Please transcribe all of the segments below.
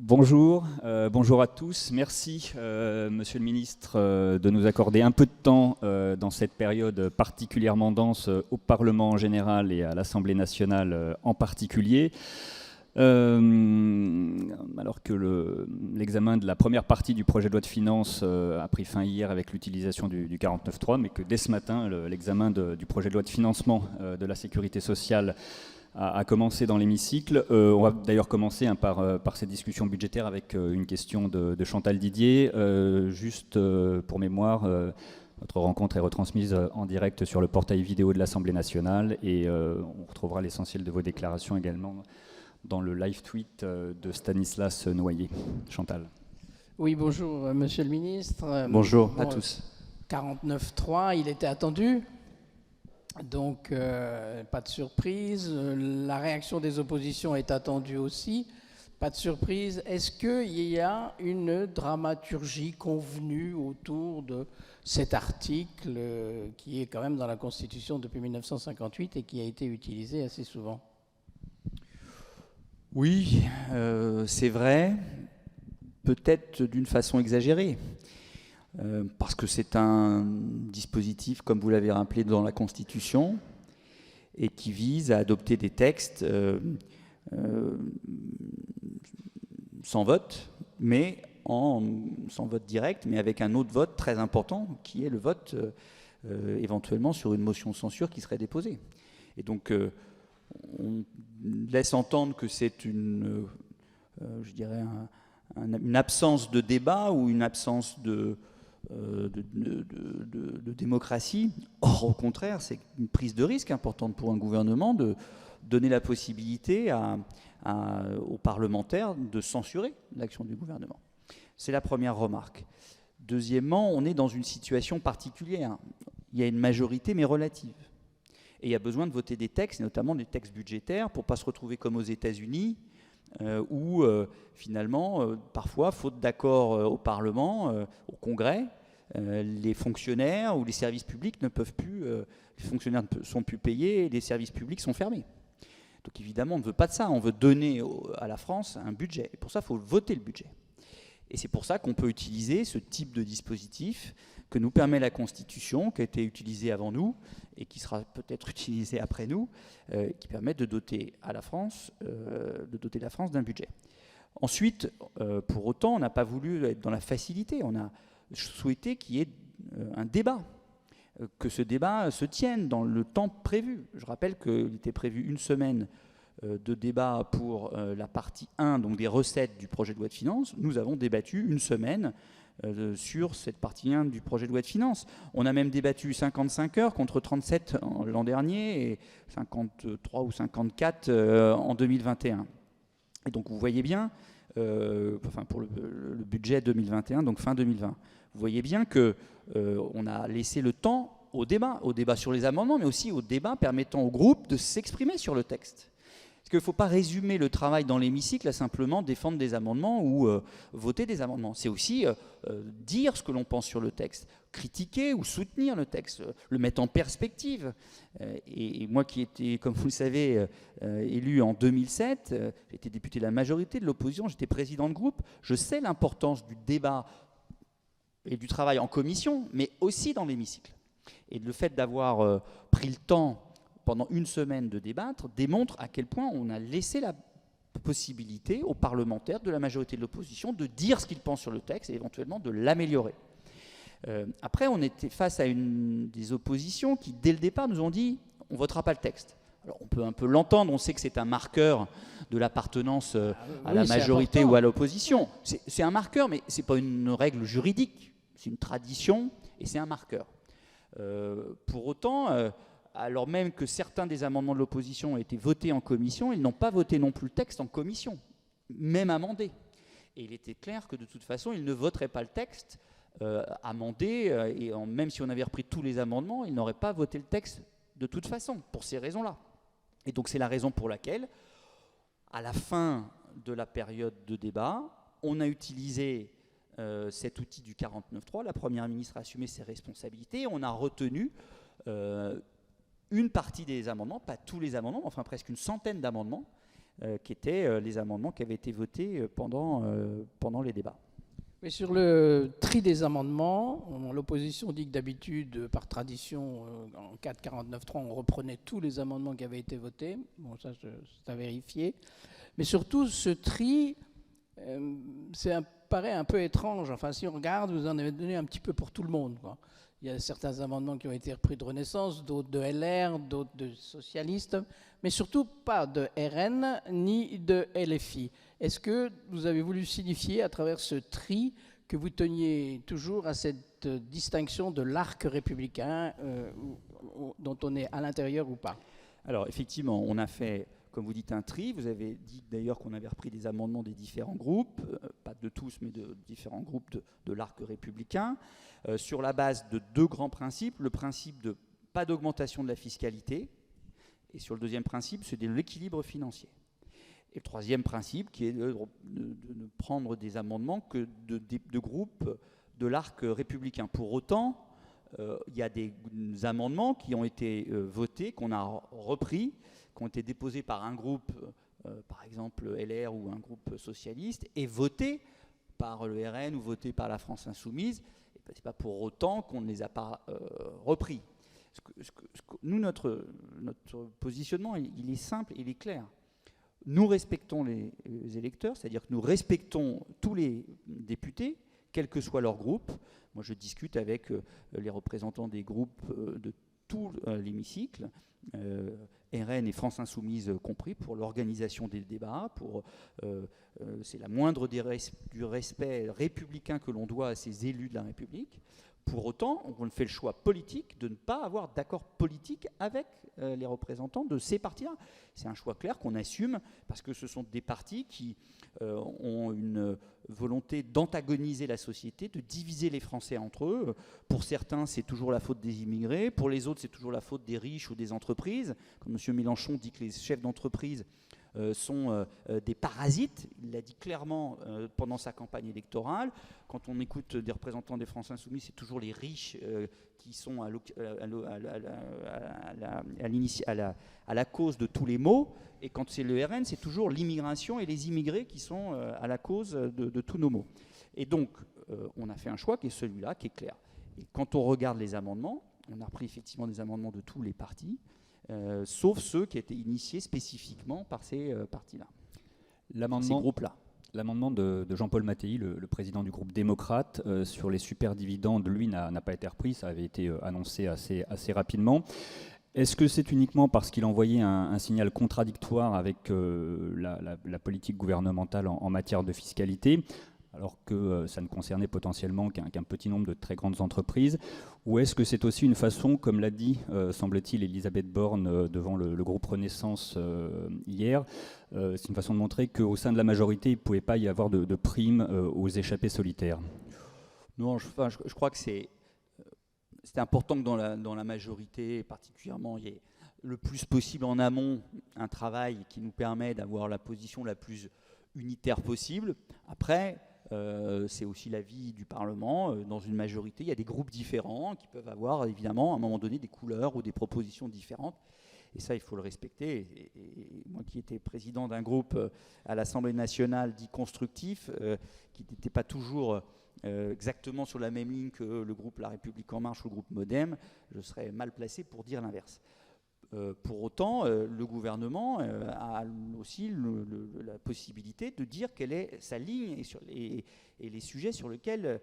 Bonjour à tous. Merci, Monsieur le Ministre, de nous accorder un peu de temps dans cette période particulièrement dense au Parlement en général et à l'Assemblée nationale en particulier. Alors que l'examen de la première partie du projet de loi de finances a pris fin hier avec l'utilisation du 49.3, mais que dès ce matin, l'examen du projet de loi de financement de la sécurité sociale a commencé dans l'hémicycle. On va d'ailleurs commencer par cette discussion budgétaire avec une question de Chantal Didier. Juste pour mémoire, notre rencontre est retransmise en direct sur le portail vidéo de l'Assemblée nationale et on retrouvera l'essentiel de vos déclarations également dans le live tweet de Stanislas Noyer. Chantal. Oui, bonjour Monsieur le Ministre. Bonjour à tous. 49.3, il était attendu, donc pas de surprise. La réaction des oppositions est attendue aussi, pas de surprise. Est-ce qu'il y a une dramaturgie convenue autour de cet article qui est quand même dans la Constitution depuis 1958 et qui a été utilisé assez souvent ? Oui, c'est vrai, peut-être d'une façon exagérée, parce que c'est un dispositif, comme vous l'avez rappelé, dans la Constitution, et qui vise à adopter des textes sans vote, mais sans vote direct, mais avec un autre vote très important, qui est le vote éventuellement sur une motion de censure qui serait déposée. Et donc, on laisse entendre que c'est une absence de débat ou une absence de démocratie. Or, au contraire, c'est une prise de risque importante pour un gouvernement de donner la possibilité aux parlementaires de censurer l'action du gouvernement. C'est la première remarque. Deuxièmement, on est dans une situation particulière. Il y a une majorité, mais relative. Et il y a besoin de voter des textes, notamment des textes budgétaires, pour ne pas se retrouver comme aux États-Unis, où finalement, parfois, faute d'accord au Parlement, au Congrès, les fonctionnaires ou les services publics ne peuvent plus, les fonctionnaires ne sont plus payés et les services publics sont fermés. Donc évidemment, on ne veut pas de ça, on veut donner à la France un budget. Et pour ça, il faut voter le budget. Et c'est pour ça qu'on peut utiliser ce type de dispositif que nous permet la Constitution, qui a été utilisée avant nous et qui sera peut-être utilisée après nous, qui permet de doter la France d'un budget. Ensuite, pour autant, on n'a pas voulu être dans la facilité. On a souhaité qu'il y ait un débat, que ce débat se tienne dans le temps prévu. Je rappelle qu'il était prévu une semaine de débat pour la partie 1, donc des recettes du projet de loi de finances. Nous avons débattu une semaine sur cette partie 1 du projet de loi de finances. On a même débattu 55 heures contre 37 l'an dernier et 53 ou 54 en 2021. Et donc vous voyez bien, pour le budget 2021, donc fin 2020, vous voyez bien qu'on a laissé le temps au débat sur les amendements, mais aussi au débat permettant au groupe de s'exprimer sur le texte. Parce qu'il ne faut pas résumer le travail dans l'hémicycle à simplement défendre des amendements ou voter des amendements. C'est aussi dire ce que l'on pense sur le texte, critiquer ou soutenir le texte, le mettre en perspective. Et moi qui étais, comme vous le savez, élu en 2007, j'étais député de la majorité de l'opposition, j'étais président de groupe, je sais l'importance du débat et du travail en commission, mais aussi dans l'hémicycle. Et le fait d'avoir pris le temps pendant une semaine de débattre, démontre à quel point on a laissé la possibilité aux parlementaires de la majorité de l'opposition de dire ce qu'ils pensent sur le texte et éventuellement de l'améliorer. Après, on était face à des oppositions qui, dès le départ, nous ont dit « on ne votera pas le texte ». Alors, on peut un peu l'entendre, on sait que c'est un marqueur de l'appartenance à la majorité ou à l'opposition. C'est un marqueur, mais ce n'est pas une règle juridique, c'est une tradition et c'est un marqueur. Pour autant, alors même que certains des amendements de l'opposition ont été votés en commission, ils n'ont pas voté non plus le texte en commission, même amendé. Et il était clair que de toute façon, ils ne voteraient pas le texte amendé, et même si on avait repris tous les amendements, ils n'auraient pas voté le texte de toute façon, pour ces raisons-là. Et donc c'est la raison pour laquelle, à la fin de la période de débat, on a utilisé cet outil du 49.3, la Première ministre a assumé ses responsabilités, on a retenu une partie des amendements, pas tous les amendements, enfin presque une centaine d'amendements, qui étaient les amendements qui avaient été votés pendant les débats. Mais sur le tri des amendements, l'opposition dit que d'habitude, par tradition, en cas de 49.3, on reprenait tous les amendements qui avaient été votés. Bon, ça, c'est à vérifier. Mais surtout, ce tri, ça paraît un peu étrange. Enfin, si on regarde, vous en avez donné un petit peu pour tout le monde, quoi. Il y a certains amendements qui ont été repris de Renaissance, d'autres de LR, d'autres de socialistes, mais surtout pas de RN ni de LFI. Est-ce que vous avez voulu signifier à travers ce tri que vous teniez toujours à cette distinction de l'arc républicain dont on est à l'intérieur ou pas? Alors effectivement, on a fait, comme vous dites, un tri. Vous avez dit d'ailleurs qu'on avait repris des amendements des différents groupes, pas de tous, mais de différents groupes de l'arc républicain, sur la base de deux grands principes. Le principe de pas d'augmentation de la fiscalité, et sur le deuxième principe, c'est de l'équilibre financier. Et le troisième principe, qui est de ne prendre des amendements que de groupes de l'arc républicain. Pour autant, il y a des amendements qui ont été votés, qu'on a repris, qui ont été déposés par un groupe, par exemple LR ou un groupe socialiste, et votés par le RN ou votés par la France Insoumise. Ce n'est pas pour autant qu'on ne les a pas repris. Nous, notre positionnement, il est simple, il est clair. Nous respectons les électeurs, c'est-à-dire que nous respectons tous les députés, quel que soit leur groupe. Moi, je discute avec les représentants des groupes de tout l'hémicycle, RN et France Insoumise compris, pour l'organisation des débats. C'est la moindre du respect républicain que l'on doit à ces élus de la République. Pour autant, on fait le choix politique de ne pas avoir d'accord politique avec les représentants de ces partis-là. C'est un choix clair qu'on assume parce que ce sont des partis qui ont une volonté d'antagoniser la société, de diviser les Français entre eux. Pour certains, c'est toujours la faute des immigrés. Pour les autres, c'est toujours la faute des riches ou des entreprises. Comme M. Mélenchon dit que les chefs d'entreprise sont des parasites. Il l'a dit clairement pendant sa campagne électorale. Quand on écoute des représentants des Français Insoumis, c'est toujours les riches qui sont à la cause de tous les maux. Et quand c'est le RN, c'est toujours l'immigration et les immigrés qui sont à la cause de tous nos maux. Et donc, on a fait un choix qui est celui-là, qui est clair. Et quand on regarde les amendements, on a repris effectivement des amendements de tous les partis, sauf ceux qui étaient initiés spécifiquement par ces partis-là, ces groupes-là. L'amendement de Jean-Paul Mattei, le président du groupe démocrate, sur les superdividendes, lui, n'a pas été repris. Ça avait été annoncé assez rapidement. Est-ce que c'est uniquement parce qu'il envoyait un signal contradictoire avec la politique gouvernementale en matière de fiscalité, alors que ça ne concernait potentiellement qu'un petit nombre de très grandes entreprises? Ou est-ce que c'est aussi une façon, comme l'a dit, semble-t-il, Elisabeth Borne devant le groupe Renaissance hier, c'est une façon de montrer qu'au sein de la majorité, il ne pouvait pas y avoir de primes aux échappés solitaires? Non, je crois que c'est important que dans la majorité, particulièrement, il y ait le plus possible en amont un travail qui nous permet d'avoir la position la plus unitaire possible. Après, c'est aussi l'avis du Parlement. Dans une majorité, il y a des groupes différents qui peuvent avoir, évidemment, à un moment donné, des couleurs ou des propositions différentes. Et ça, il faut le respecter. Et moi qui étais président d'un groupe à l'Assemblée nationale dit constructif, qui n'était pas toujours exactement sur la même ligne que le groupe La République En Marche ou le groupe Modem, je serais mal placé pour dire l'inverse. Pour autant, le gouvernement a aussi la possibilité de dire quelle est sa ligne et les sujets sur lesquels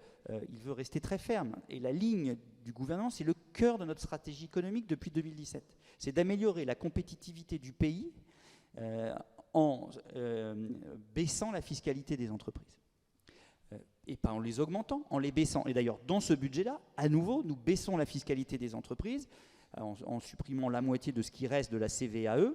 il veut rester très ferme. Et la ligne du gouvernement, c'est le cœur de notre stratégie économique depuis 2017. C'est d'améliorer la compétitivité du pays en baissant la fiscalité des entreprises. Et pas en les augmentant, en les baissant. Et d'ailleurs, dans ce budget-là, à nouveau, nous baissons la fiscalité des entreprises en supprimant la moitié de ce qui reste de la CVAE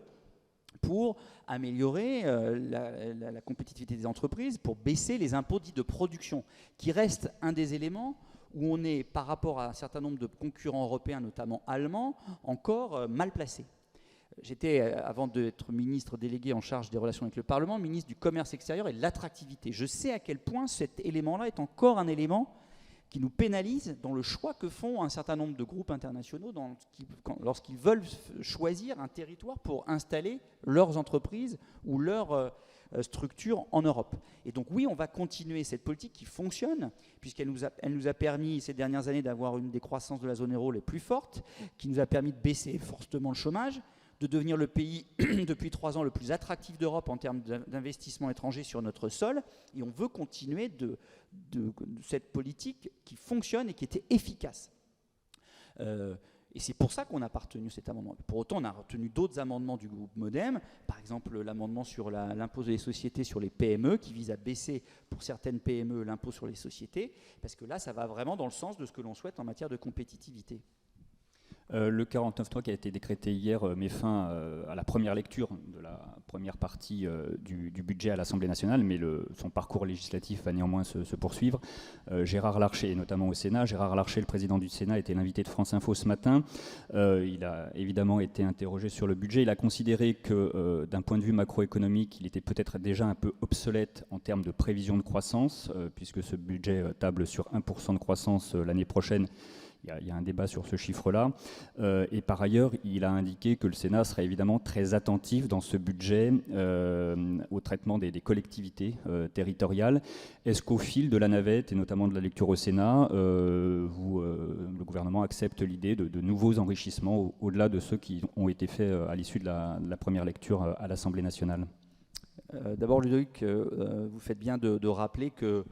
pour améliorer la compétitivité des entreprises, pour baisser les impôts dits de production, qui reste un des éléments où on est, par rapport à un certain nombre de concurrents européens, notamment allemands, encore mal placé. J'étais, avant d'être ministre délégué en charge des relations avec le Parlement, ministre du commerce extérieur et de l'attractivité. Je sais à quel point cet élément-là est encore un élément qui nous pénalise dans le choix que font un certain nombre de groupes internationaux lorsqu'ils veulent choisir un territoire pour installer leurs entreprises ou leurs structures en Europe. Et donc oui, on va continuer cette politique qui fonctionne, puisqu'elle nous a permis ces dernières années d'avoir une des croissances de la zone euro les plus fortes, qui nous a permis de baisser fortement le chômage, de devenir le pays depuis 3 ans le plus attractif d'Europe en termes d'investissement étranger sur notre sol. Et on veut continuer de cette politique qui fonctionne et qui était efficace. Et c'est pour ça qu'on n'a pas retenu cet amendement. Pour autant, on a retenu d'autres amendements du groupe MoDem, par exemple l'amendement sur l'impôt des sociétés sur les PME, qui vise à baisser pour certaines PME l'impôt sur les sociétés, parce que là, ça va vraiment dans le sens de ce que l'on souhaite en matière de compétitivité. Le 49.3 qui a été décrété hier met fin à la première lecture de la première partie du budget à l'Assemblée nationale, mais son parcours législatif va néanmoins se poursuivre. Gérard Larcher, notamment au Sénat, Gérard Larcher, le président du Sénat, était l'invité de France Info ce matin. Il a évidemment été interrogé sur le budget. Il a considéré que d'un point de vue macroéconomique, il était peut-être déjà un peu obsolète en termes de prévision de croissance, puisque ce budget table sur 1% de croissance l'année prochaine. Il y a un débat sur ce chiffre-là. Et par ailleurs, il a indiqué que le Sénat serait évidemment très attentif dans ce budget au traitement des collectivités territoriales. Est-ce qu'au fil de la navette, et notamment de la lecture au Sénat, le gouvernement accepte l'idée de nouveaux enrichissements au-delà de ceux qui ont été faits à l'issue de la première lecture à l'Assemblée nationale ? D'abord, Ludovic, vous faites bien de rappeler qu'il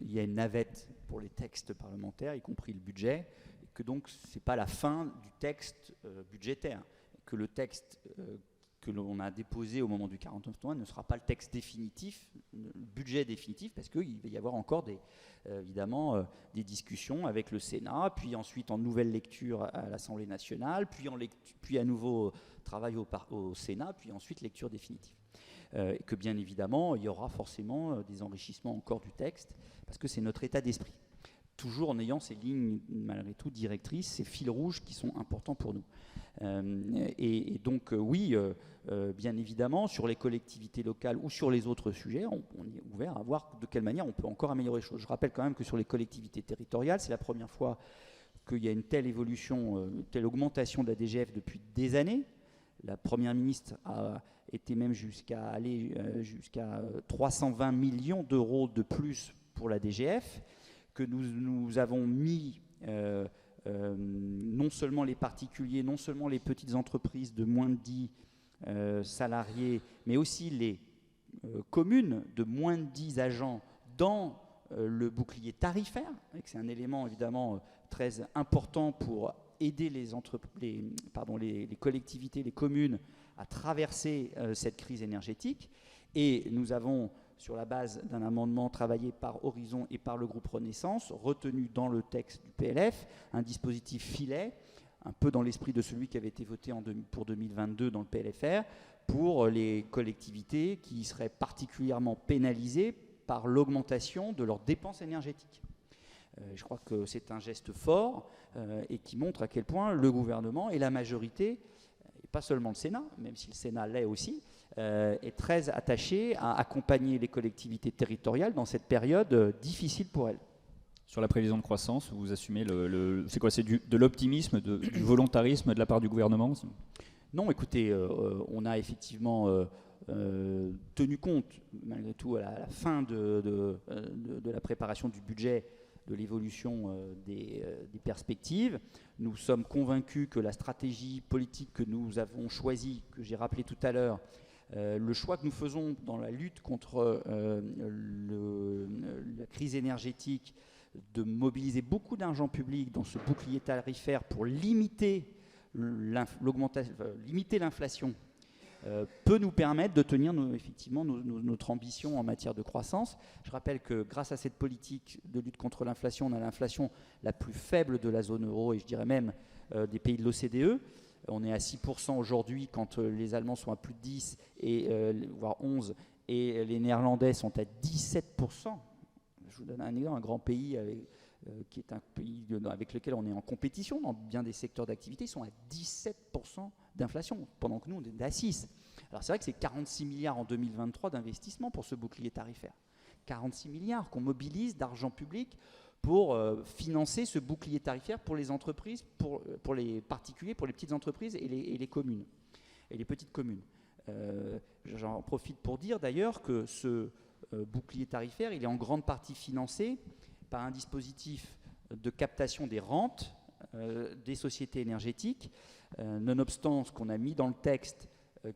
y a une navette pour les textes parlementaires, y compris le budget, et que donc ce n'est pas la fin du texte budgétaire, que le texte que l'on a déposé au moment du 49.3 ne sera pas le texte définitif, le budget définitif, parce qu'il va y avoir encore évidemment des discussions avec le Sénat, puis ensuite en nouvelle lecture à l'Assemblée nationale, puis à nouveau travail au Sénat, puis ensuite lecture définitive. Et que bien évidemment, il y aura forcément des enrichissements encore du texte, parce que c'est notre état d'esprit. Toujours en ayant ces lignes, malgré tout, directrices, ces fils rouges qui sont importants pour nous. Et donc, oui, bien évidemment, sur les collectivités locales ou sur les autres sujets, on est ouvert à voir de quelle manière on peut encore améliorer les choses. Je rappelle quand même que sur les collectivités territoriales, c'est la première fois qu'il y a une telle évolution, une telle augmentation de la DGF depuis des années. La Première ministre a été même jusqu'à 320 millions d'euros de plus pour la DGF, que nous avons mis non seulement les particuliers, non seulement les petites entreprises de moins de 10 salariés, mais aussi les communes de moins de 10 agents dans le bouclier tarifaire, et que c'est un élément évidemment très important pour aider les collectivités, les communes à traverser cette crise énergétique. Et nous avons, sur la base d'un amendement travaillé par Horizon et par le groupe Renaissance, retenu dans le texte du PLF un dispositif filet, un peu dans l'esprit de celui qui avait été voté pour 2022 dans le PLFR, pour les collectivités qui seraient particulièrement pénalisées par l'augmentation de leurs dépenses énergétiques. Je crois que c'est un geste fort et qui montre à quel point le gouvernement et la majorité, et pas seulement le Sénat, même si le Sénat l'est aussi, est très attaché à accompagner les collectivités territoriales dans cette période difficile pour elles. Sur la prévision de croissance, vous assumez c'est quoi, c'est de l'optimisme, du volontarisme de la part du gouvernement ? Non, écoutez, on a effectivement tenu compte, malgré tout, à la fin de la préparation du budget, de l'évolution des perspectives. Nous sommes convaincus que la stratégie politique que nous avons choisie, que j'ai rappelé tout à l'heure, le choix que nous faisons dans la lutte contre la crise énergétique, de mobiliser beaucoup d'argent public dans ce bouclier tarifaire pour limiter l'inflation, peut nous permettre de tenir effectivement notre ambition en matière de croissance. Je rappelle que grâce à cette politique de lutte contre l'inflation, on a l'inflation la plus faible de la zone euro et je dirais même des pays de l'OCDE. On est à 6% aujourd'hui quand les Allemands sont à plus de 10, voire 11, et les Néerlandais sont à 17%. Je vous donne un exemple, un grand pays qui est un pays avec lequel on est en compétition dans bien des secteurs d'activité, ils sont à 17% d'inflation, pendant que nous, on est à 6%. Alors c'est vrai que c'est 46 milliards en 2023 d'investissement pour ce bouclier tarifaire. 46 milliards qu'on mobilise d'argent public pour financer ce bouclier tarifaire pour les entreprises, pour les particuliers, pour les petites entreprises et les communes, et les petites communes. J'en profite pour dire d'ailleurs que ce bouclier tarifaire, il est en grande partie financé par un dispositif de captation des rentes des sociétés énergétiques, nonobstant ce qu'on a mis dans le texte,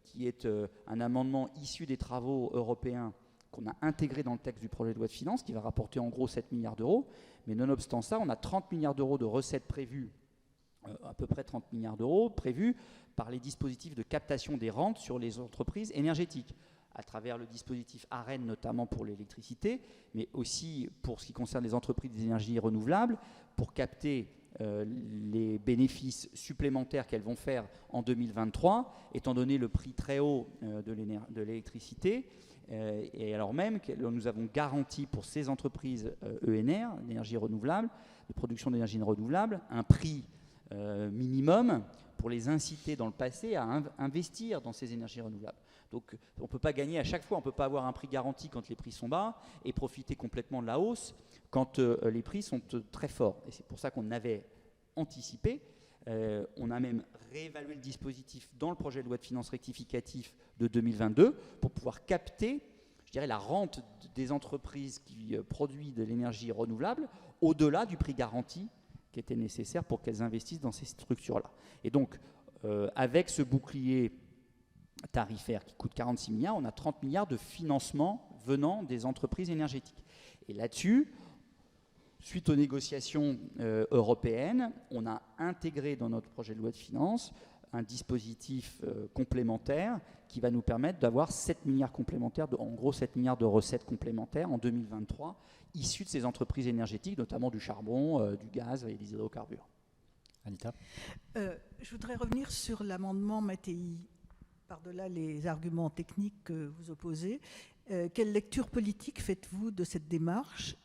qui est un amendement issu des travaux européens qu'on a intégré dans le texte du projet de loi de finances, qui va rapporter en gros 7 milliards d'euros. Mais nonobstant ça, on a 30 milliards d'euros de recettes prévues, à peu près 30 milliards d'euros prévus par les dispositifs de captation des rentes sur les entreprises énergétiques, à travers le dispositif AREN notamment pour l'électricité, mais aussi pour ce qui concerne les entreprises d'énergie renouvelable, pour capter les bénéfices supplémentaires qu'elles vont faire en 2023, étant donné le prix très haut de l'électricité, et alors même que nous avons garanti pour ces entreprises ENR, d'énergie renouvelable, de production d'énergie renouvelable, un prix minimum pour les inciter dans le passé à investir dans ces énergies renouvelables. Donc on ne peut pas gagner à chaque fois, on ne peut pas avoir un prix garanti quand les prix sont bas et profiter complètement de la hausse quand les prix sont très forts. Et c'est pour ça qu'on avait anticipé. On a même réévalué le dispositif dans le projet de loi de finances rectificatif de 2022 pour pouvoir capter, je dirais, la rente des entreprises qui produisent de l'énergie renouvelable au-delà du prix garanti qui était nécessaire pour qu'elles investissent dans ces structures-là. Et donc, avec ce bouclier tarifaire qui coûte 46 milliards, on a 30 milliards de financement venant des entreprises énergétiques. Et là-dessus, suite aux négociations européennes, on a intégré dans notre projet de loi de finances un dispositif complémentaire qui va nous permettre d'avoir 7 milliards complémentaires, en gros 7 milliards de recettes complémentaires en 2023, issues de ces entreprises énergétiques, notamment du charbon, du gaz et des hydrocarbures. Anita ? Je voudrais revenir sur l'amendement Mattei, par-delà les arguments techniques que vous opposez. Quelle lecture politique faites-vous de cette démarche,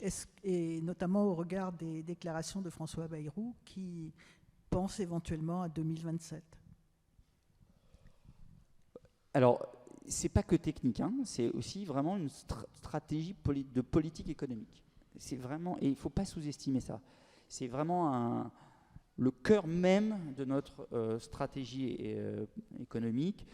et notamment au regard des déclarations de François Bayrou qui pense éventuellement à 2027 ? Alors, c'est pas que technique, hein, c'est aussi vraiment une stratégie de politique économique. C'est vraiment, et il ne faut pas sous-estimer ça. C'est vraiment le cœur même de notre stratégie économique.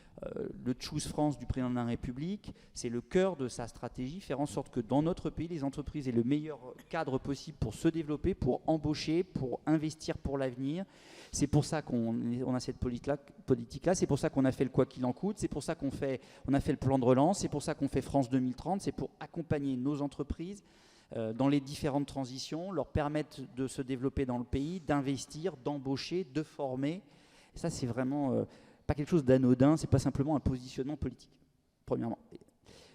Le Choose France du président de la République, c'est le cœur de sa stratégie, faire en sorte que dans notre pays, les entreprises aient le meilleur cadre possible pour se développer, pour embaucher, pour investir pour l'avenir. C'est pour ça qu'on a cette politique-là, c'est pour ça qu'on a fait le quoi qu'il en coûte, c'est pour ça qu'on a fait le plan de relance, c'est pour ça qu'on fait France 2030, c'est pour accompagner nos entreprises dans les différentes transitions, leur permettre de se développer dans le pays, d'investir, d'embaucher, de former. Et ça, c'est vraiment pas quelque chose d'anodin, c'est pas simplement un positionnement politique, premièrement.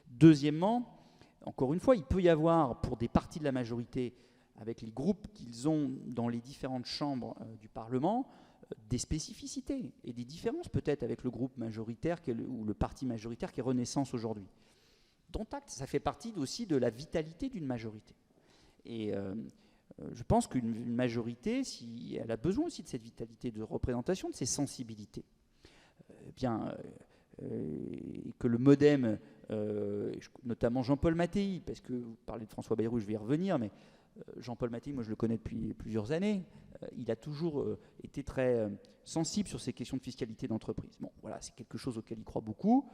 Deuxièmement, encore une fois, il peut y avoir pour des partis de la majorité, avec les groupes qu'ils ont dans les différentes chambres du Parlement, des spécificités et des différences peut-être avec le groupe majoritaire ou le parti majoritaire qui est Renaissance aujourd'hui. Dont acte, ça fait partie aussi de la vitalité d'une majorité. Et je pense qu'une majorité, si elle a besoin aussi de cette vitalité, de représentation, de ces sensibilités, et que le MoDem, notamment Jean-Paul Mattei, parce que vous parlez de François Bayrou, je vais y revenir, mais Jean-Paul Mattei, moi je le connais depuis plusieurs années, il a toujours été très sensible sur ces questions de fiscalité d'entreprise. Bon, voilà, c'est quelque chose auquel il croit beaucoup.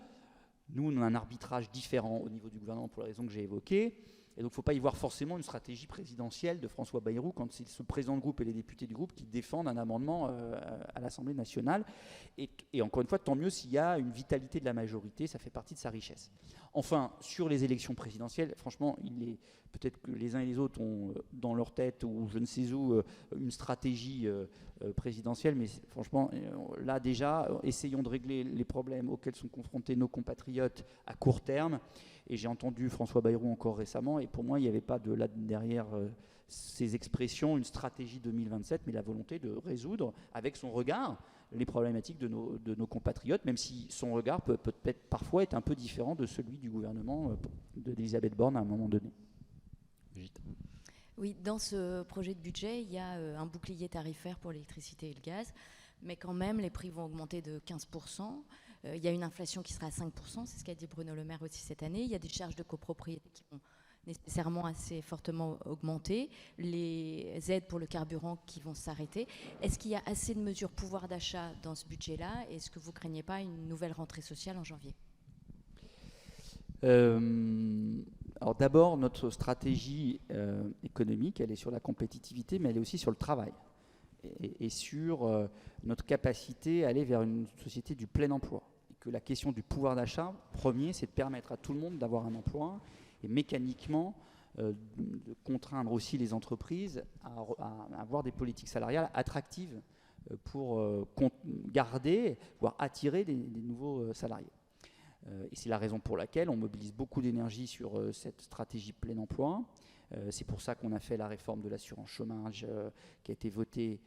Nous, on a un arbitrage différent au niveau du gouvernement pour les raisons que j'ai évoquées. Et donc, il ne faut pas y voir forcément une stratégie présidentielle de François Bayrou quand c'est ce président de groupe et les députés du groupe qui défendent un amendement à l'Assemblée nationale. Et encore une fois, tant mieux s'il y a une vitalité de la majorité, ça fait partie de sa richesse. Enfin, sur les élections présidentielles, franchement, peut-être que les uns et les autres ont dans leur tête ou je ne sais où une stratégie présidentielle, mais franchement, là déjà, essayons de régler les problèmes auxquels sont confrontés nos compatriotes à court terme. Et j'ai entendu François Bayrou encore récemment, et pour moi, il n'y avait pas là derrière ces expressions une stratégie 2027, mais la volonté de résoudre avec son regard les problématiques de nos compatriotes, même si son regard peut peut-être parfois être un peu différent de celui du gouvernement d'Elisabeth Borne à un moment donné. Brigitte. Oui, dans ce projet de budget, il y a un bouclier tarifaire pour l'électricité et le gaz, mais quand même, les prix vont augmenter de 15%. Il y a une inflation qui sera à 5%, c'est ce qu'a dit Bruno Le Maire aussi cette année. Il y a des charges de copropriété qui vont nécessairement assez fortement augmenter, les aides pour le carburant qui vont s'arrêter. Est-ce qu'il y a assez de mesures pouvoir d'achat dans ce budget-là? Est-ce que vous ne craignez pas une nouvelle rentrée sociale en janvier? Alors d'abord, notre stratégie économique, elle est sur la compétitivité, mais elle est aussi sur le travail et sur notre capacité à aller vers une société du plein emploi. Et que la question du pouvoir d'achat, premier, c'est de permettre à tout le monde d'avoir un emploi et mécaniquement de contraindre aussi les entreprises à avoir des politiques salariales attractives pour garder, voire attirer des nouveaux salariés. Et c'est la raison pour laquelle on mobilise beaucoup d'énergie sur cette stratégie plein emploi. C'est pour ça qu'on a fait la réforme de l'assurance chômage qui a été votée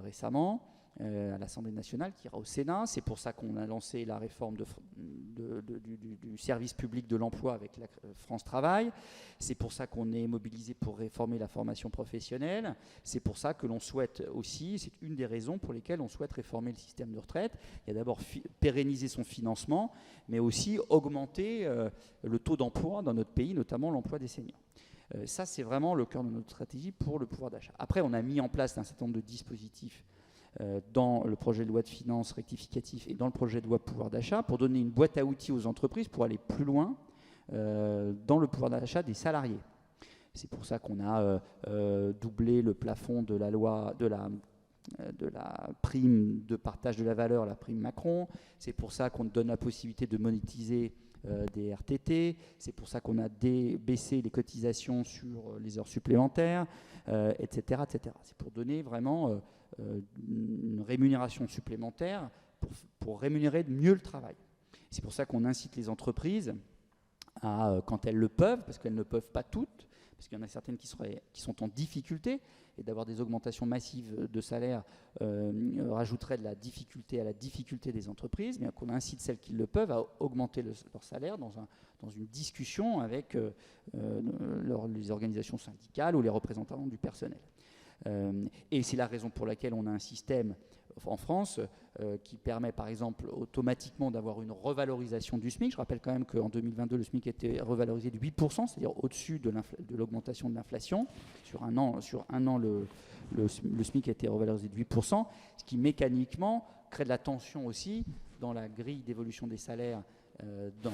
récemment à l'Assemblée nationale, qui ira au Sénat. C'est pour ça qu'on a lancé la réforme du service public de l'emploi avec la France Travail. C'est pour ça qu'on est mobilisé pour réformer la formation professionnelle. C'est pour ça que l'on souhaite aussi, c'est une des raisons pour lesquelles on souhaite réformer le système de retraite. Il y a d'abord pérenniser son financement, mais aussi augmenter le taux d'emploi dans notre pays, notamment l'emploi des seniors. Ça, c'est vraiment le cœur de notre stratégie pour le pouvoir d'achat. Après, on a mis en place un certain nombre de dispositifs dans le projet de loi de finances rectificatif et dans le projet de loi pouvoir d'achat pour donner une boîte à outils aux entreprises pour aller plus loin dans le pouvoir d'achat des salariés. C'est pour ça qu'on a doublé le plafond de la loi de la prime de partage de la valeur, la prime Macron. C'est pour ça qu'on donne la possibilité de monétiser des RTT. C'est pour ça qu'on a baissé les cotisations sur les heures supplémentaires, etc., etc. C'est pour donner vraiment une rémunération supplémentaire pour rémunérer mieux le travail. C'est pour ça qu'on incite les entreprises à, quand elles le peuvent, parce qu'elles ne peuvent pas toutes, parce qu'il y en a certaines qui sont en difficulté, et d'avoir des augmentations massives de salaire rajouterait de la difficulté à la difficulté des entreprises, mais qu'on incite celles qui le peuvent à augmenter leur salaire dans une discussion avec les organisations syndicales ou les représentants du personnel. Et c'est la raison pour laquelle on a un système en France qui permet par exemple automatiquement d'avoir une revalorisation du SMIC. Je rappelle quand même qu'en 2022 le SMIC a été revalorisé de 8%, c'est-à-dire au-dessus de l'augmentation de l'inflation. Sur un an le SMIC a été revalorisé de 8%, ce qui mécaniquement crée de la tension aussi dans la grille d'évolution des salaires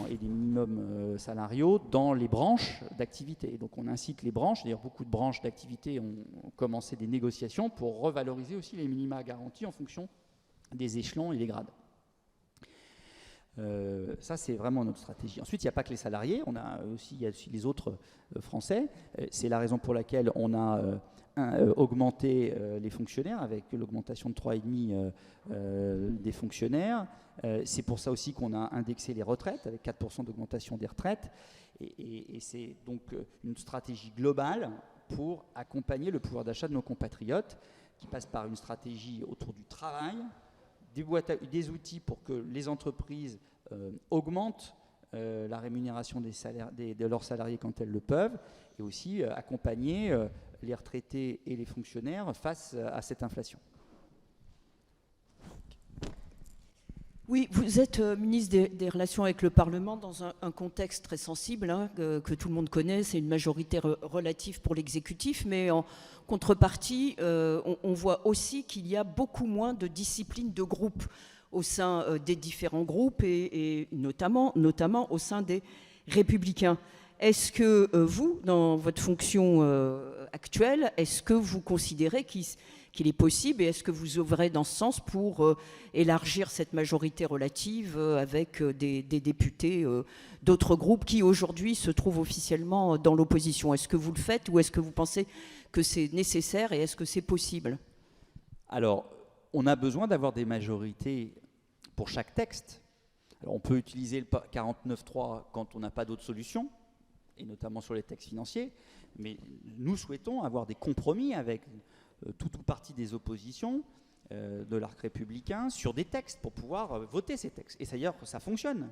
et des minimums salariaux dans les branches d'activité. Et donc on incite les branches, d'ailleurs beaucoup de branches d'activité ont commencé des négociations pour revaloriser aussi les minima garantis en fonction des échelons et des grades. Ça c'est vraiment notre stratégie. Ensuite il n'y a pas que les salariés, il y a aussi les autres Français. C'est la raison pour laquelle on a augmenter les fonctionnaires avec l'augmentation de 3,5 des fonctionnaires. C'est pour ça aussi qu'on a indexé les retraites avec 4% d'augmentation des retraites. Et c'est donc une stratégie globale pour accompagner le pouvoir d'achat de nos compatriotes qui passe par une stratégie autour du travail, des outils pour que les entreprises augmentent la rémunération de leurs salariés quand elles le peuvent, et aussi accompagner les retraités et les fonctionnaires face à cette inflation. Oui, vous êtes ministre des Relations avec le Parlement dans un contexte très sensible que tout le monde connaît, c'est une majorité relative pour l'exécutif, mais en contrepartie, on voit aussi qu'il y a beaucoup moins de disciplines de groupe au sein des différents groupes et notamment au sein des Républicains. Est-ce que vous, dans votre fonction actuelle, est-ce que vous considérez qu'il est possible et est-ce que vous œuvrez dans ce sens pour élargir cette majorité relative avec des députés d'autres groupes qui aujourd'hui se trouvent officiellement dans l'opposition? Est-ce que vous le faites ou est-ce que vous pensez que c'est nécessaire et est-ce que c'est possible? Alors, on a besoin d'avoir des majorités pour chaque texte. Alors, on peut utiliser le 49.3 quand on n'a pas d'autre solution, et notamment sur les textes financiers, mais nous souhaitons avoir des compromis avec toute ou partie des oppositions de l'arc républicain sur des textes pour pouvoir voter ces textes. Et d'ailleurs, ça fonctionne.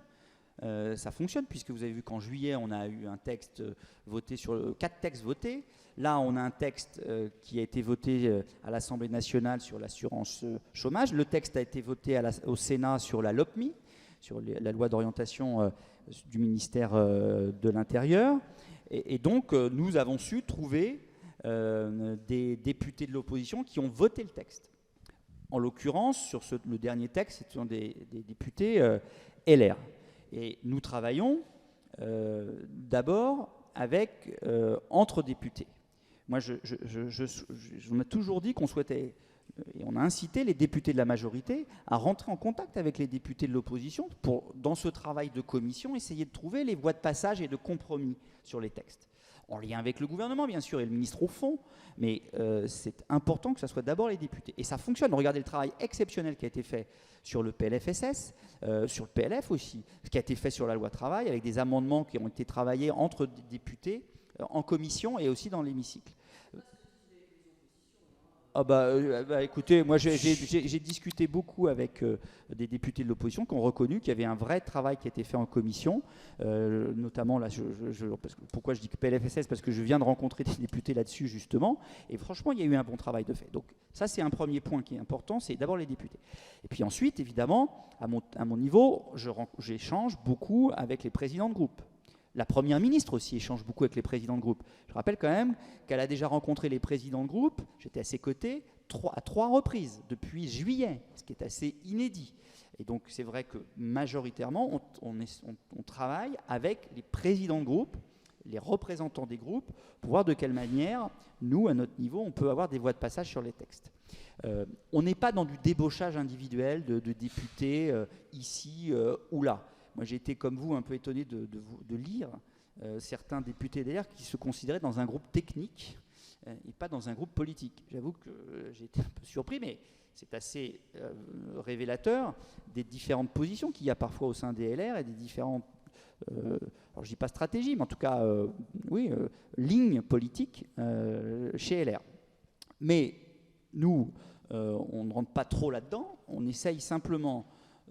Ça fonctionne puisque vous avez vu qu'en juillet, on a eu un texte voté sur 4 textes votés. Là, on a un texte qui a été voté à l'Assemblée nationale sur l'assurance chômage. Le texte a été voté au Sénat sur la LOPMI, sur la loi d'orientation du ministère de l'Intérieur. Et donc, nous avons su trouver des députés de l'opposition qui ont voté le texte. En l'occurrence, sur le dernier texte, ce sont des députés LR. Et nous travaillons d'abord entre députés. Moi, on a toujours dit qu'on souhaitait, et on a incité les députés de la majorité à rentrer en contact avec les députés de l'opposition pour, dans ce travail de commission, essayer de trouver les voies de passage et de compromis sur les textes. En lien avec le gouvernement, bien sûr, et le ministre au fond, mais c'est important que ce soit d'abord les députés. Et ça fonctionne. Regardez le travail exceptionnel qui a été fait sur le PLFSS, sur le PLF aussi, ce qui a été fait sur la loi travail, avec des amendements qui ont été travaillés entre députés, en commission et aussi dans l'hémicycle. Écoutez, moi j'ai discuté beaucoup avec des députés de l'opposition qui ont reconnu qu'il y avait un vrai travail qui a été fait en commission, notamment là, pourquoi je dis que PLFSS, parce que je viens de rencontrer des députés là-dessus justement, et franchement il y a eu un bon travail de fait. Donc ça c'est un premier point qui est important, c'est d'abord les députés. Et puis ensuite, évidemment, à mon niveau, j'échange beaucoup avec les présidents de groupe. La Première ministre aussi échange beaucoup avec les présidents de groupe. Je rappelle quand même qu'elle a déjà rencontré les présidents de groupe, j'étais à ses côtés, à 3 reprises depuis juillet, ce qui est assez inédit. Et donc c'est vrai que majoritairement, on travaille avec les présidents de groupe, les représentants des groupes, pour voir de quelle manière, nous, à notre niveau, on peut avoir des voies de passage sur les textes. On n'est pas dans du débauchage individuel de députés ici ou là. Moi, j'ai été, comme vous, un peu étonné de lire certains députés d'ailleurs qui se considéraient dans un groupe technique et pas dans un groupe politique. J'avoue que j'ai été un peu surpris, mais c'est assez révélateur des différentes positions qu'il y a parfois au sein des LR et des différentes, alors je ne dis pas stratégie, mais en tout cas, lignes politiques chez LR. Mais nous, on ne rentre pas trop là-dedans, on essaye simplement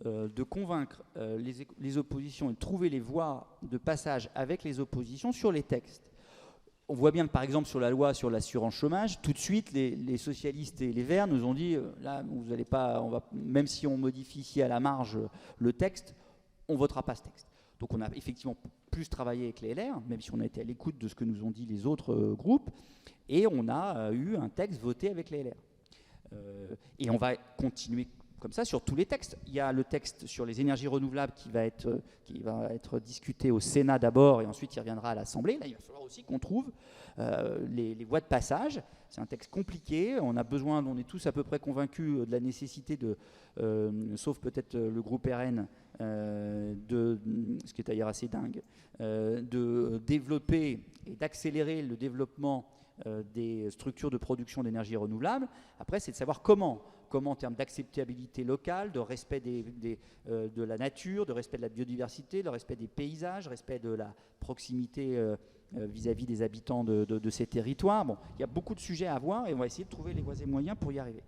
de convaincre les oppositions et de trouver les voies de passage avec les oppositions sur les textes. On voit bien que par exemple sur la loi sur l'assurance chômage, tout de suite les socialistes et les Verts nous ont dit là vous n'allez pas, même si on modifie ici à la marge le texte, on ne votera pas ce texte. Donc on a effectivement plus travaillé avec les LR, même si on a été à l'écoute de ce que nous ont dit les autres groupes, et on a eu un texte voté avec les LR. Et on va continuer comme ça sur tous les textes. Il y a le texte sur les énergies renouvelables qui va être discuté au Sénat d'abord et ensuite il reviendra à l'Assemblée. Là, il va falloir aussi qu'on trouve les voies de passage. C'est un texte compliqué. On est tous à peu près convaincus de la nécessité sauf peut-être le groupe RN, ce qui est d'ailleurs assez dingue, de développer et d'accélérer le développement des structures de production d'énergie renouvelable. Après, c'est de savoir comment en termes d'acceptabilité locale, de respect de la nature, de respect de la biodiversité, de respect des paysages, respect de la proximité vis-à-vis des habitants de ces territoires. Bon, il y a beaucoup de sujets à voir et on va essayer de trouver les voies et moyens pour y arriver.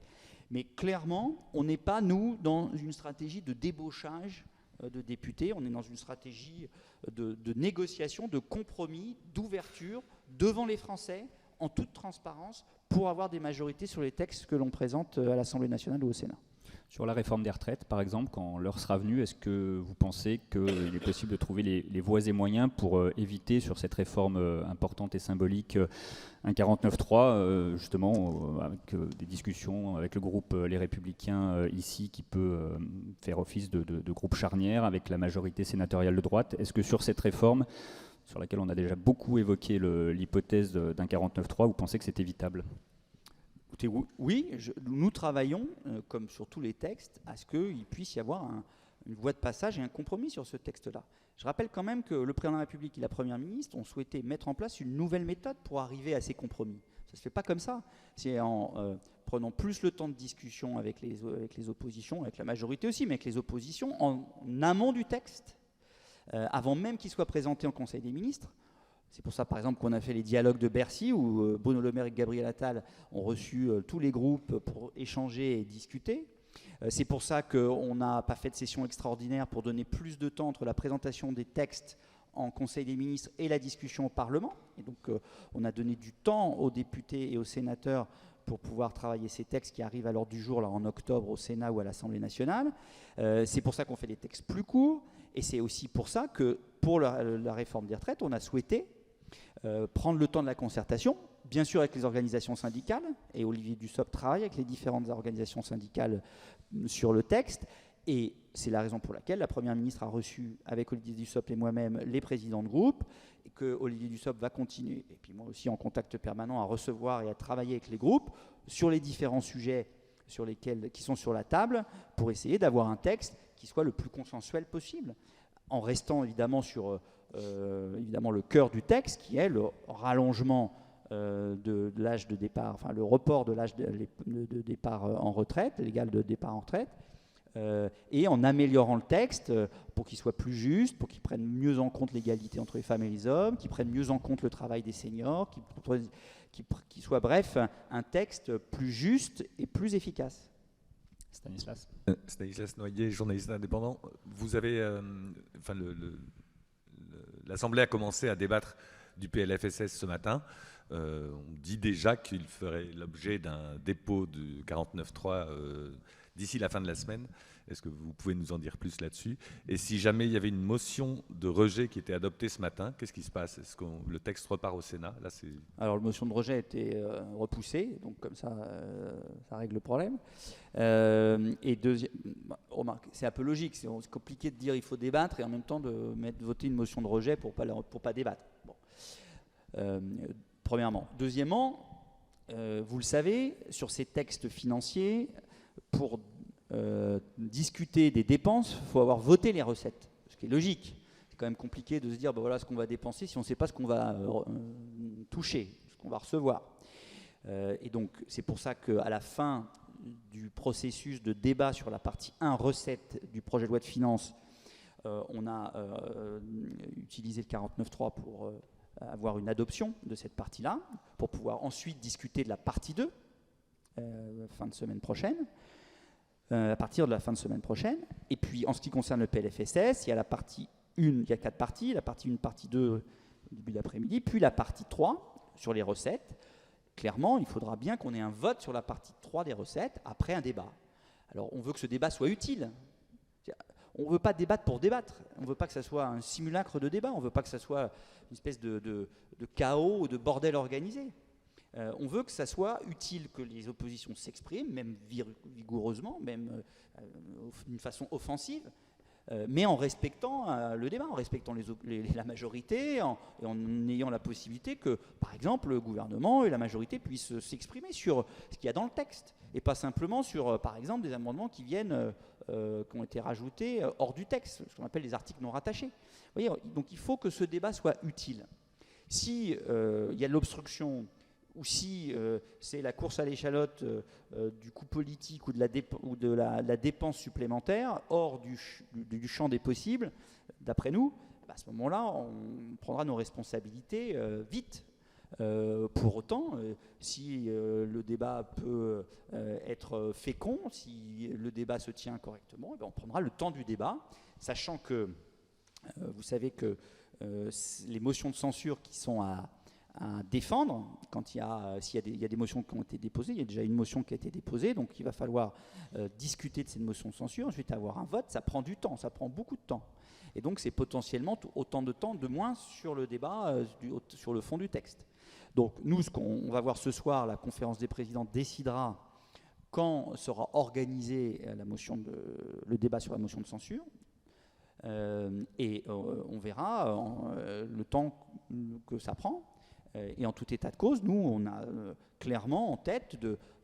Mais clairement, on n'est pas, nous, dans une stratégie de débauchage de députés, on est dans une stratégie de négociation, de compromis, d'ouverture devant les Français, en toute transparence, pour avoir des majorités sur les textes que l'on présente à l'Assemblée nationale ou au Sénat. Sur la réforme des retraites, par exemple, quand l'heure sera venue, est-ce que vous pensez qu'il est possible de trouver les voies et moyens pour éviter, sur cette réforme importante et symbolique, un 49.3, justement, avec des discussions avec le groupe Les Républicains ici, qui peut faire office de groupe charnière avec la majorité sénatoriale de droite. Est-ce que sur cette réforme, sur laquelle on a déjà beaucoup évoqué l'hypothèse d'un 49.3, vous pensez que c'est évitable ? Écoutez, oui, nous travaillons, comme sur tous les textes, à ce qu'il puisse y avoir une voie de passage et un compromis sur ce texte-là. Je rappelle quand même que le président de la République et la Première ministre ont souhaité mettre en place une nouvelle méthode pour arriver à ces compromis. Ça ne se fait pas comme ça. C'est en prenant plus le temps de discussion avec les oppositions, avec la majorité aussi, mais avec les oppositions, en amont du texte, avant même qu'il soit présenté en Conseil des ministres. C'est pour ça, par exemple, qu'on a fait les dialogues de Bercy, où Bruno Le Maire et Gabriel Attal ont reçu tous les groupes pour échanger et discuter. C'est pour ça qu'on n'a pas fait de session extraordinaire pour donner plus de temps entre la présentation des textes en Conseil des ministres et la discussion au Parlement. Et donc, on a donné du temps aux députés et aux sénateurs pour pouvoir travailler ces textes qui arrivent à l'ordre du jour là, en octobre au Sénat ou à l'Assemblée nationale. C'est pour ça qu'on fait des textes plus courts. Et c'est aussi pour ça que, pour la réforme des retraites, on a souhaité prendre le temps de la concertation, bien sûr avec les organisations syndicales, et Olivier Dussopt travaille avec les différentes organisations syndicales sur le texte, et c'est la raison pour laquelle la Première ministre a reçu avec Olivier Dussopt et moi-même les présidents de groupe, et que Olivier Dussopt va continuer, et puis moi aussi en contact permanent, à recevoir et à travailler avec les groupes sur les différents sujets qui sont sur la table, pour essayer d'avoir un texte qui soit le plus consensuel possible, en restant évidemment sur évidemment le cœur du texte, qui est le rallongement de l'âge de départ, enfin le report de l'âge de départ en retraite, légal de départ en retraite, et en améliorant le texte pour qu'il soit plus juste, pour qu'il prenne mieux en compte l'égalité entre les femmes et les hommes, qu'il prenne mieux en compte le travail des seniors, qu'il soit bref un texte plus juste et plus efficace. Stanislas. Stanislas Noyer, journaliste indépendant. Vous avez, l'Assemblée a commencé à débattre du PLFSS ce matin. On dit déjà qu'il ferait l'objet d'un dépôt de 49.3 d'ici la fin de la semaine. Est-ce que vous pouvez nous en dire plus là-dessus? Et si jamais il y avait une motion de rejet qui était adoptée ce matin, qu'est-ce qui se passe? Est-ce que le texte repart au Sénat? Là, alors, la motion de rejet a été repoussée, donc comme ça, ça règle le problème. Et deuxième, remarque, c'est un peu logique, c'est compliqué de dire il faut débattre et en même temps de voter une motion de rejet pour pas débattre. Bon. Premièrement. Deuxièmement, vous le savez, sur ces textes financiers, pour discuter des dépenses, il faut avoir voté les recettes, ce qui est logique. C'est quand même compliqué de se dire voilà ce qu'on va dépenser si on ne sait pas ce qu'on va toucher, ce qu'on va recevoir. Et donc c'est pour ça qu'à la fin du processus de débat sur la partie 1 recettes du projet de loi de finances, on a utilisé le 49.3 pour avoir une adoption de cette partie-là, pour pouvoir ensuite discuter de la partie 2 fin de semaine prochaine. À partir de la fin de semaine prochaine. Et puis, en ce qui concerne le PLFSS, il y a la partie 1, il y a 4 parties, la partie 1, partie 2, au début d'après-midi, puis la partie 3, sur les recettes. Clairement, il faudra bien qu'on ait un vote sur la partie 3 des recettes, après un débat. Alors, on veut que ce débat soit utile. On ne veut pas débattre pour débattre. On ne veut pas que ça soit un simulacre de débat. On ne veut pas que ça soit une espèce de chaos ou de bordel organisé. On veut que ça soit utile, que les oppositions s'expriment, même vigoureusement, même d'une façon offensive, mais en respectant le débat, en respectant la majorité, et en ayant la possibilité que, par exemple, le gouvernement et la majorité puissent s'exprimer sur ce qu'il y a dans le texte, et pas simplement sur, par exemple, des amendements qui ont été rajoutés hors du texte, ce qu'on appelle les articles non rattachés. Vous voyez, donc il faut que ce débat soit utile. Si il y a de l'obstruction, ou si c'est la course à l'échalote du coût politique ou de la dépense supplémentaire, hors du champ des possibles, d'après nous, à ce moment-là, on prendra nos responsabilités vite. Pour autant, si le débat peut être fécond, si le débat se tient correctement, on prendra le temps du débat, sachant que vous savez que les motions de censure qui sont à défendre, s'il y a des motions qui ont été déposées, il y a déjà une motion qui a été déposée, donc il va falloir discuter de cette motion de censure, ensuite avoir un vote, ça prend du temps, ça prend beaucoup de temps. Et donc c'est potentiellement autant de temps de moins sur le débat, sur le fond du texte. Donc nous, ce qu'on va voir ce soir, la conférence des présidents décidera quand sera organisé le débat sur la motion de censure. Et on verra le temps que ça prend. Et en tout état de cause, nous, on a clairement en tête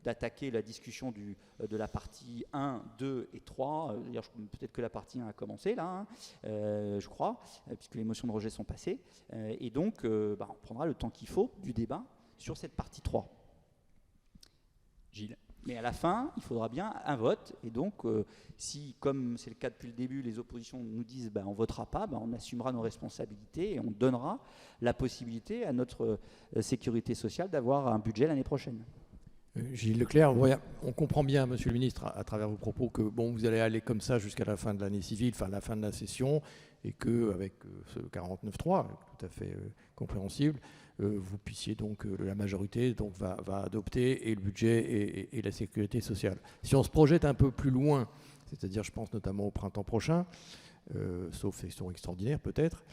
d'attaquer la discussion de la partie 1, 2 et 3. D'ailleurs, peut-être que la partie 1 a commencé là, je crois, puisque les motions de rejet sont passées. Et donc, on prendra le temps qu'il faut du débat sur cette partie 3. Gilles. Mais à la fin, il faudra bien un vote. Et donc, si, comme c'est le cas depuis le début, les oppositions nous disent on ne votera pas, on assumera nos responsabilités et on donnera la possibilité à notre sécurité sociale d'avoir un budget l'année prochaine. Gilles Leclerc, on comprend bien, Monsieur le Ministre, à travers vos propos, que vous allez aller comme ça jusqu'à la fin de l'année civile, enfin la fin de la session, et qu'avec ce 49.3, tout à fait compréhensible, vous puissiez donc, la majorité va adopter et le budget et la sécurité sociale. Si on se projette un peu plus loin, c'est-à-dire je pense notamment au printemps prochain, sauf session extraordinaire peut-être,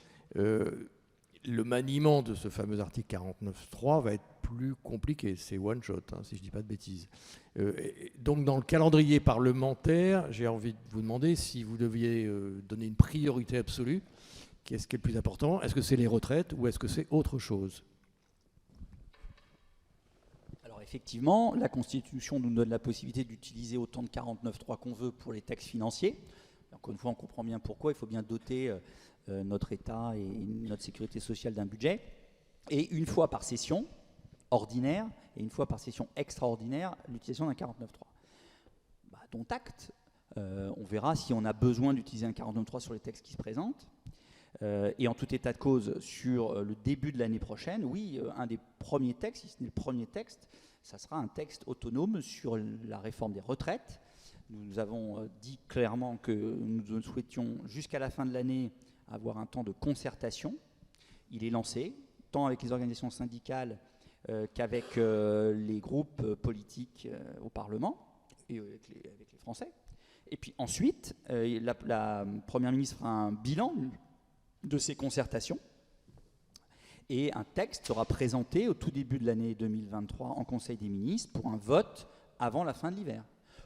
le maniement de ce fameux article 49.3 va être plus compliqué. C'est one shot, hein, si je ne dis pas de bêtises. Donc dans le calendrier parlementaire, j'ai envie de vous demander si vous deviez donner une priorité absolue. Qu'est-ce qui est le plus important? Est-ce que c'est les retraites ou est-ce que c'est autre chose? Alors effectivement, la Constitution nous donne la possibilité d'utiliser autant de 49.3 qu'on veut pour les textes financiers. Encore une fois, on comprend bien pourquoi. Il faut bien doter notre État et notre sécurité sociale d'un budget. Et une fois par session ordinaire et une fois par session extraordinaire, l'utilisation d'un 49.3. Dont acte. On verra si on a besoin d'utiliser un 49.3 sur les textes qui se présentent. Et en tout état de cause, sur le début de l'année prochaine, oui, un des premiers textes, si ce n'est le premier texte, ça sera un texte autonome sur la réforme des retraites. Nous avons dit clairement que nous souhaitions, jusqu'à la fin de l'année, avoir un temps de concertation. Il est lancé, tant avec les organisations syndicales qu'avec les groupes politiques au Parlement et avec les Français. Et puis ensuite, la Première ministre fera un bilan de ces concertations et un texte sera présenté au tout début de l'année 2023 en Conseil des ministres pour un vote avant la fin de l'hiver,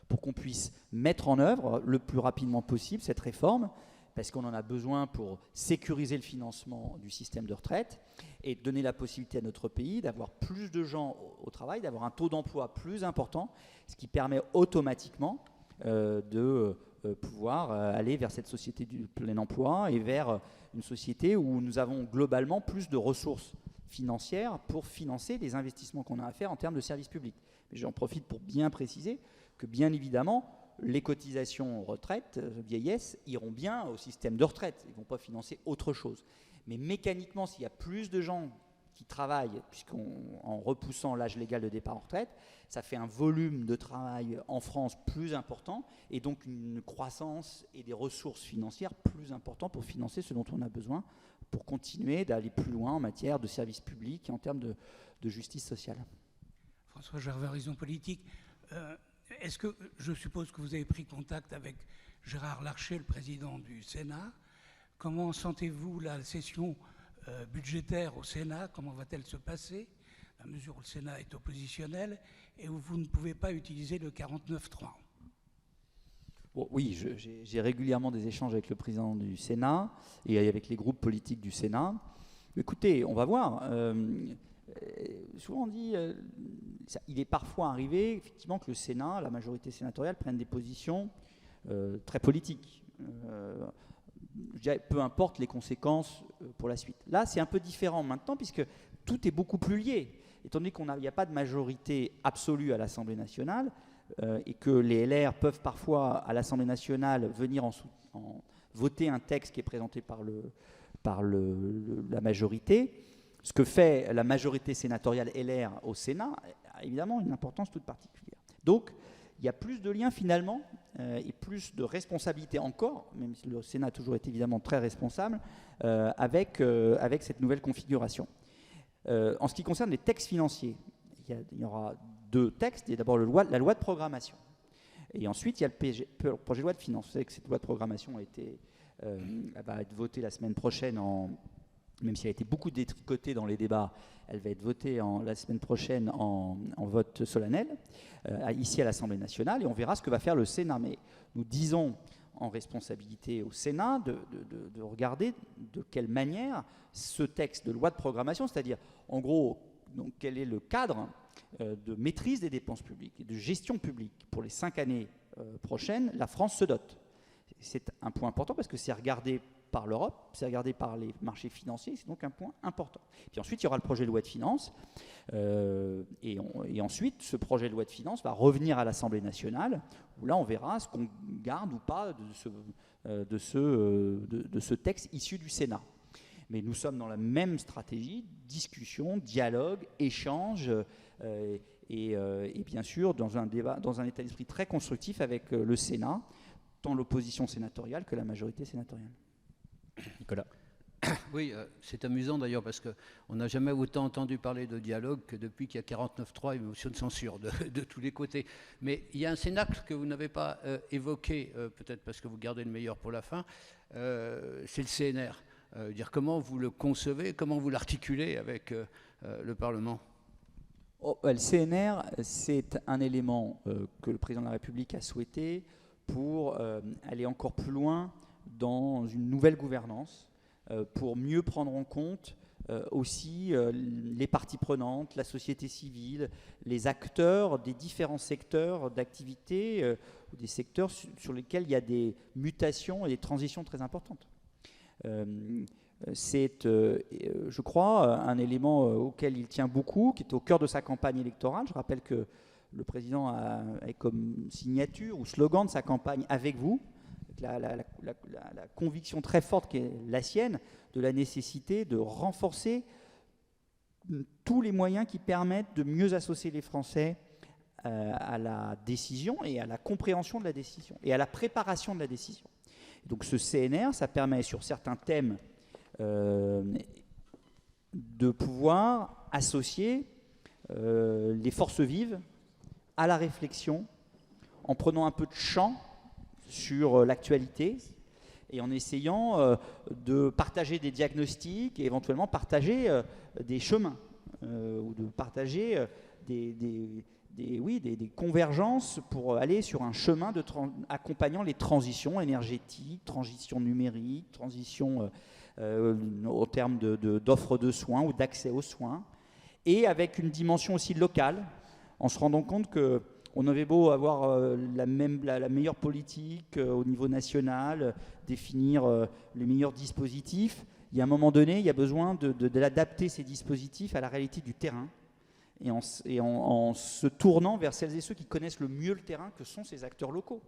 pour qu'on puisse mettre en œuvre le plus rapidement possible cette réforme, parce qu'on en a besoin pour sécuriser le financement du système de retraite et donner la possibilité à notre pays d'avoir plus de gens au travail, d'avoir un taux d'emploi plus important, ce qui permet automatiquement de pouvoir aller vers cette société du plein emploi et vers une société où nous avons globalement plus de ressources financières pour financer les investissements qu'on a à faire en termes de services publics. Mais j'en profite pour bien préciser que, bien évidemment, les cotisations retraite, vieillesse, iront bien au système de retraite. Ils ne vont pas financer autre chose. Mais mécaniquement, s'il y a plus de gens qui travaillent, puisqu'en repoussant l'âge légal de départ en retraite, ça fait un volume de travail en France plus important et donc une croissance et des ressources financières plus importantes pour financer ce dont on a besoin pour continuer d'aller plus loin en matière de services publics et en termes de justice sociale. François Gervais, Horizon Politique. Est-ce que, je suppose que vous avez pris contact avec Gérard Larcher, le président du Sénat. Comment sentez-vous la session budgétaire au Sénat? Comment va-t-elle se passer, à mesure où le Sénat est oppositionnel et où vous ne pouvez pas utiliser le 49.3? Bon, oui, j'ai régulièrement des échanges avec le président du Sénat et avec les groupes politiques du Sénat. Écoutez, on va voir. Souvent on dit, il est parfois arrivé effectivement que le Sénat, la majorité sénatoriale, prenne des positions très politiques. Je dirais, peu importe les conséquences pour la suite. Là, c'est un peu différent maintenant puisque tout est beaucoup plus lié. Étant donné qu'il n'y a pas de majorité absolue à l'Assemblée nationale et que les LR peuvent parfois à l'Assemblée nationale venir en voter un texte qui est présenté par la majorité, ce que fait la majorité sénatoriale LR au Sénat a évidemment une importance toute particulière. Donc, il y a plus de liens finalement et plus de responsabilité encore, même si le Sénat a toujours été évidemment très responsable, avec cette nouvelle configuration. En ce qui concerne les textes financiers, il y aura deux textes. Il y a d'abord la loi de programmation. Et ensuite, il y a le projet de loi de finances. Vous savez que cette loi de programmation va être votée la semaine prochaine, même si elle a été beaucoup détricotée dans les débats, elle va être votée la semaine prochaine en vote solennel, ici à l'Assemblée nationale, et on verra ce que va faire le Sénat. Mais nous disons en responsabilité au Sénat de regarder de quelle manière ce texte de loi de programmation, c'est-à-dire en gros donc, quel est le cadre de maîtrise des dépenses publiques et de gestion publique pour les 5 années prochaines, la France se dote. C'est un point important parce que c'est regardé par l'Europe, c'est regardé par les marchés financiers, c'est donc un point important. Puis ensuite, il y aura le projet de loi de finances, et ensuite, ce projet de loi de finances va revenir à l'Assemblée nationale, où là, on verra ce qu'on garde ou pas de ce texte issu du Sénat. Mais nous sommes dans la même stratégie, discussion, dialogue, échange, et bien sûr, dans un débat, dans un état d'esprit très constructif avec le Sénat, tant l'opposition sénatoriale que la majorité sénatoriale. Nicolas. Oui, c'est amusant d'ailleurs parce qu'on n'a jamais autant entendu parler de dialogue que depuis qu'il y a 49.3 et motion de censure de tous les côtés. Mais il y a un cénacle que vous n'avez pas évoqué, peut-être parce que vous gardez le meilleur pour la fin, c'est le CNR. dire comment vous le concevez, comment vous l'articulez avec le Parlement? Le CNR, c'est un élément que le président de la République a souhaité pour aller encore plus loin dans une nouvelle gouvernance, pour mieux prendre en compte aussi les parties prenantes, la société civile, les acteurs des différents secteurs d'activité, des secteurs sur lesquels il y a des mutations et des transitions très importantes. C'est, je crois, un élément auquel il tient beaucoup, qui est au cœur de sa campagne électorale. Je rappelle que le président a comme signature ou slogan de sa campagne « Avec vous », la conviction très forte qui est la sienne de la nécessité de renforcer tous les moyens qui permettent de mieux associer les Français à la décision et à la compréhension de la décision et à la préparation de la décision. Donc ce CNR, ça permet sur certains thèmes de pouvoir associer les forces vives à la réflexion en prenant un peu de champ sur l'actualité et en essayant de partager des diagnostics et éventuellement partager des chemins ou de partager des convergences pour aller sur un chemin accompagnant les transitions énergétiques, transition numérique, transition au terme d'offres de soins ou d'accès aux soins, et avec une dimension aussi locale, en se rendant compte qu'on avait beau avoir la meilleure politique au niveau national, définir les meilleurs dispositifs, il y a un moment donné, il y a besoin d'adapter ces dispositifs à la réalité du terrain, et en se tournant vers celles et ceux qui connaissent le mieux le terrain, que sont ces acteurs locaux.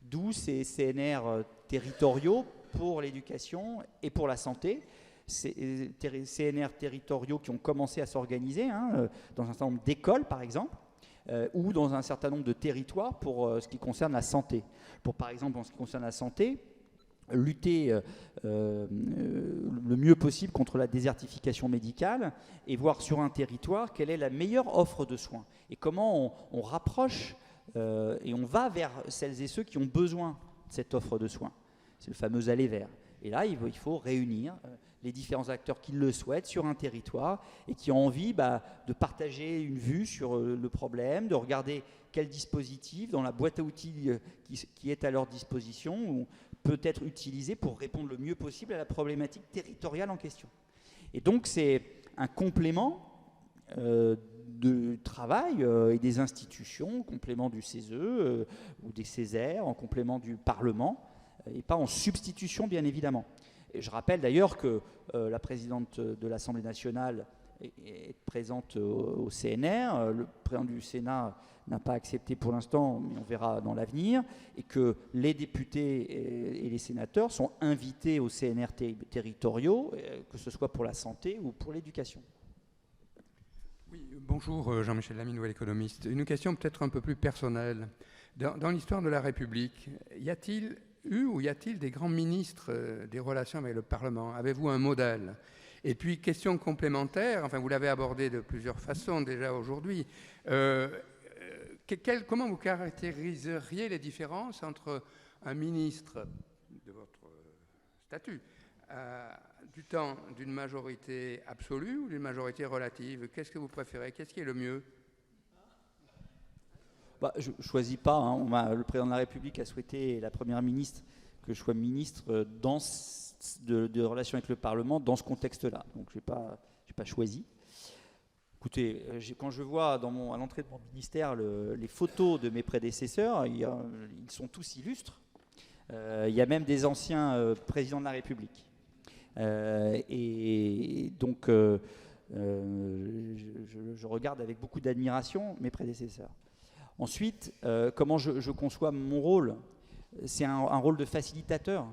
D'où ces CNR territoriaux pour l'éducation et pour la santé, ces CNR territoriaux qui ont commencé à s'organiser dans un certain nombre d'écoles, par exemple, ou dans un certain nombre de territoires pour ce qui concerne la santé. Par exemple, en ce qui concerne la santé, lutter le mieux possible contre la désertification médicale et voir sur un territoire quelle est la meilleure offre de soins et comment on rapproche et on va vers celles et ceux qui ont besoin de cette offre de soins. C'est le fameux aller vers. Et là, il faut réunir les différents acteurs qui le souhaitent sur un territoire et qui ont envie de partager une vue sur le problème, de regarder quel dispositif dans la boîte à outils qui est à leur disposition peut être utilisé pour répondre le mieux possible à la problématique territoriale en question. Et donc, c'est un complément de travail et des institutions, complément du CESE ou des Césaires, en complément du Parlement, et pas en substitution, bien évidemment. Et je rappelle d'ailleurs que la présidente de l'Assemblée nationale est présente au CNR, le président du Sénat n'a pas accepté pour l'instant, mais on verra dans l'avenir, et que les députés et les sénateurs sont invités aux CNR territoriaux, que ce soit pour la santé ou pour l'éducation. Oui, bonjour, Jean-Michel Lamy, nouvel économiste. Une question peut-être un peu plus personnelle. Dans l'histoire de la République, y a-t-il eu ou y a-t-il des grands ministres des relations avec le Parlement? Avez-vous un modèle? Et puis, question complémentaire, enfin vous l'avez abordé de plusieurs façons déjà aujourd'hui, comment vous caractériseriez les différences entre un ministre de votre statut du temps d'une majorité absolue ou d'une majorité relative? Qu'est-ce que vous préférez? Qu'est-ce qui est le mieux? Je ne choisis pas. Le président de la République a souhaité, la Première ministre, que je sois ministre de relations avec le Parlement dans ce contexte-là. Donc je n'ai pas choisi. Écoutez, quand je vois à l'entrée de mon ministère les photos de mes prédécesseurs, ils sont tous illustres. Il y a même des anciens présidents de la République. Et donc, je regarde avec beaucoup d'admiration mes prédécesseurs. Ensuite, comment je conçois mon rôle? C'est un rôle de facilitateur.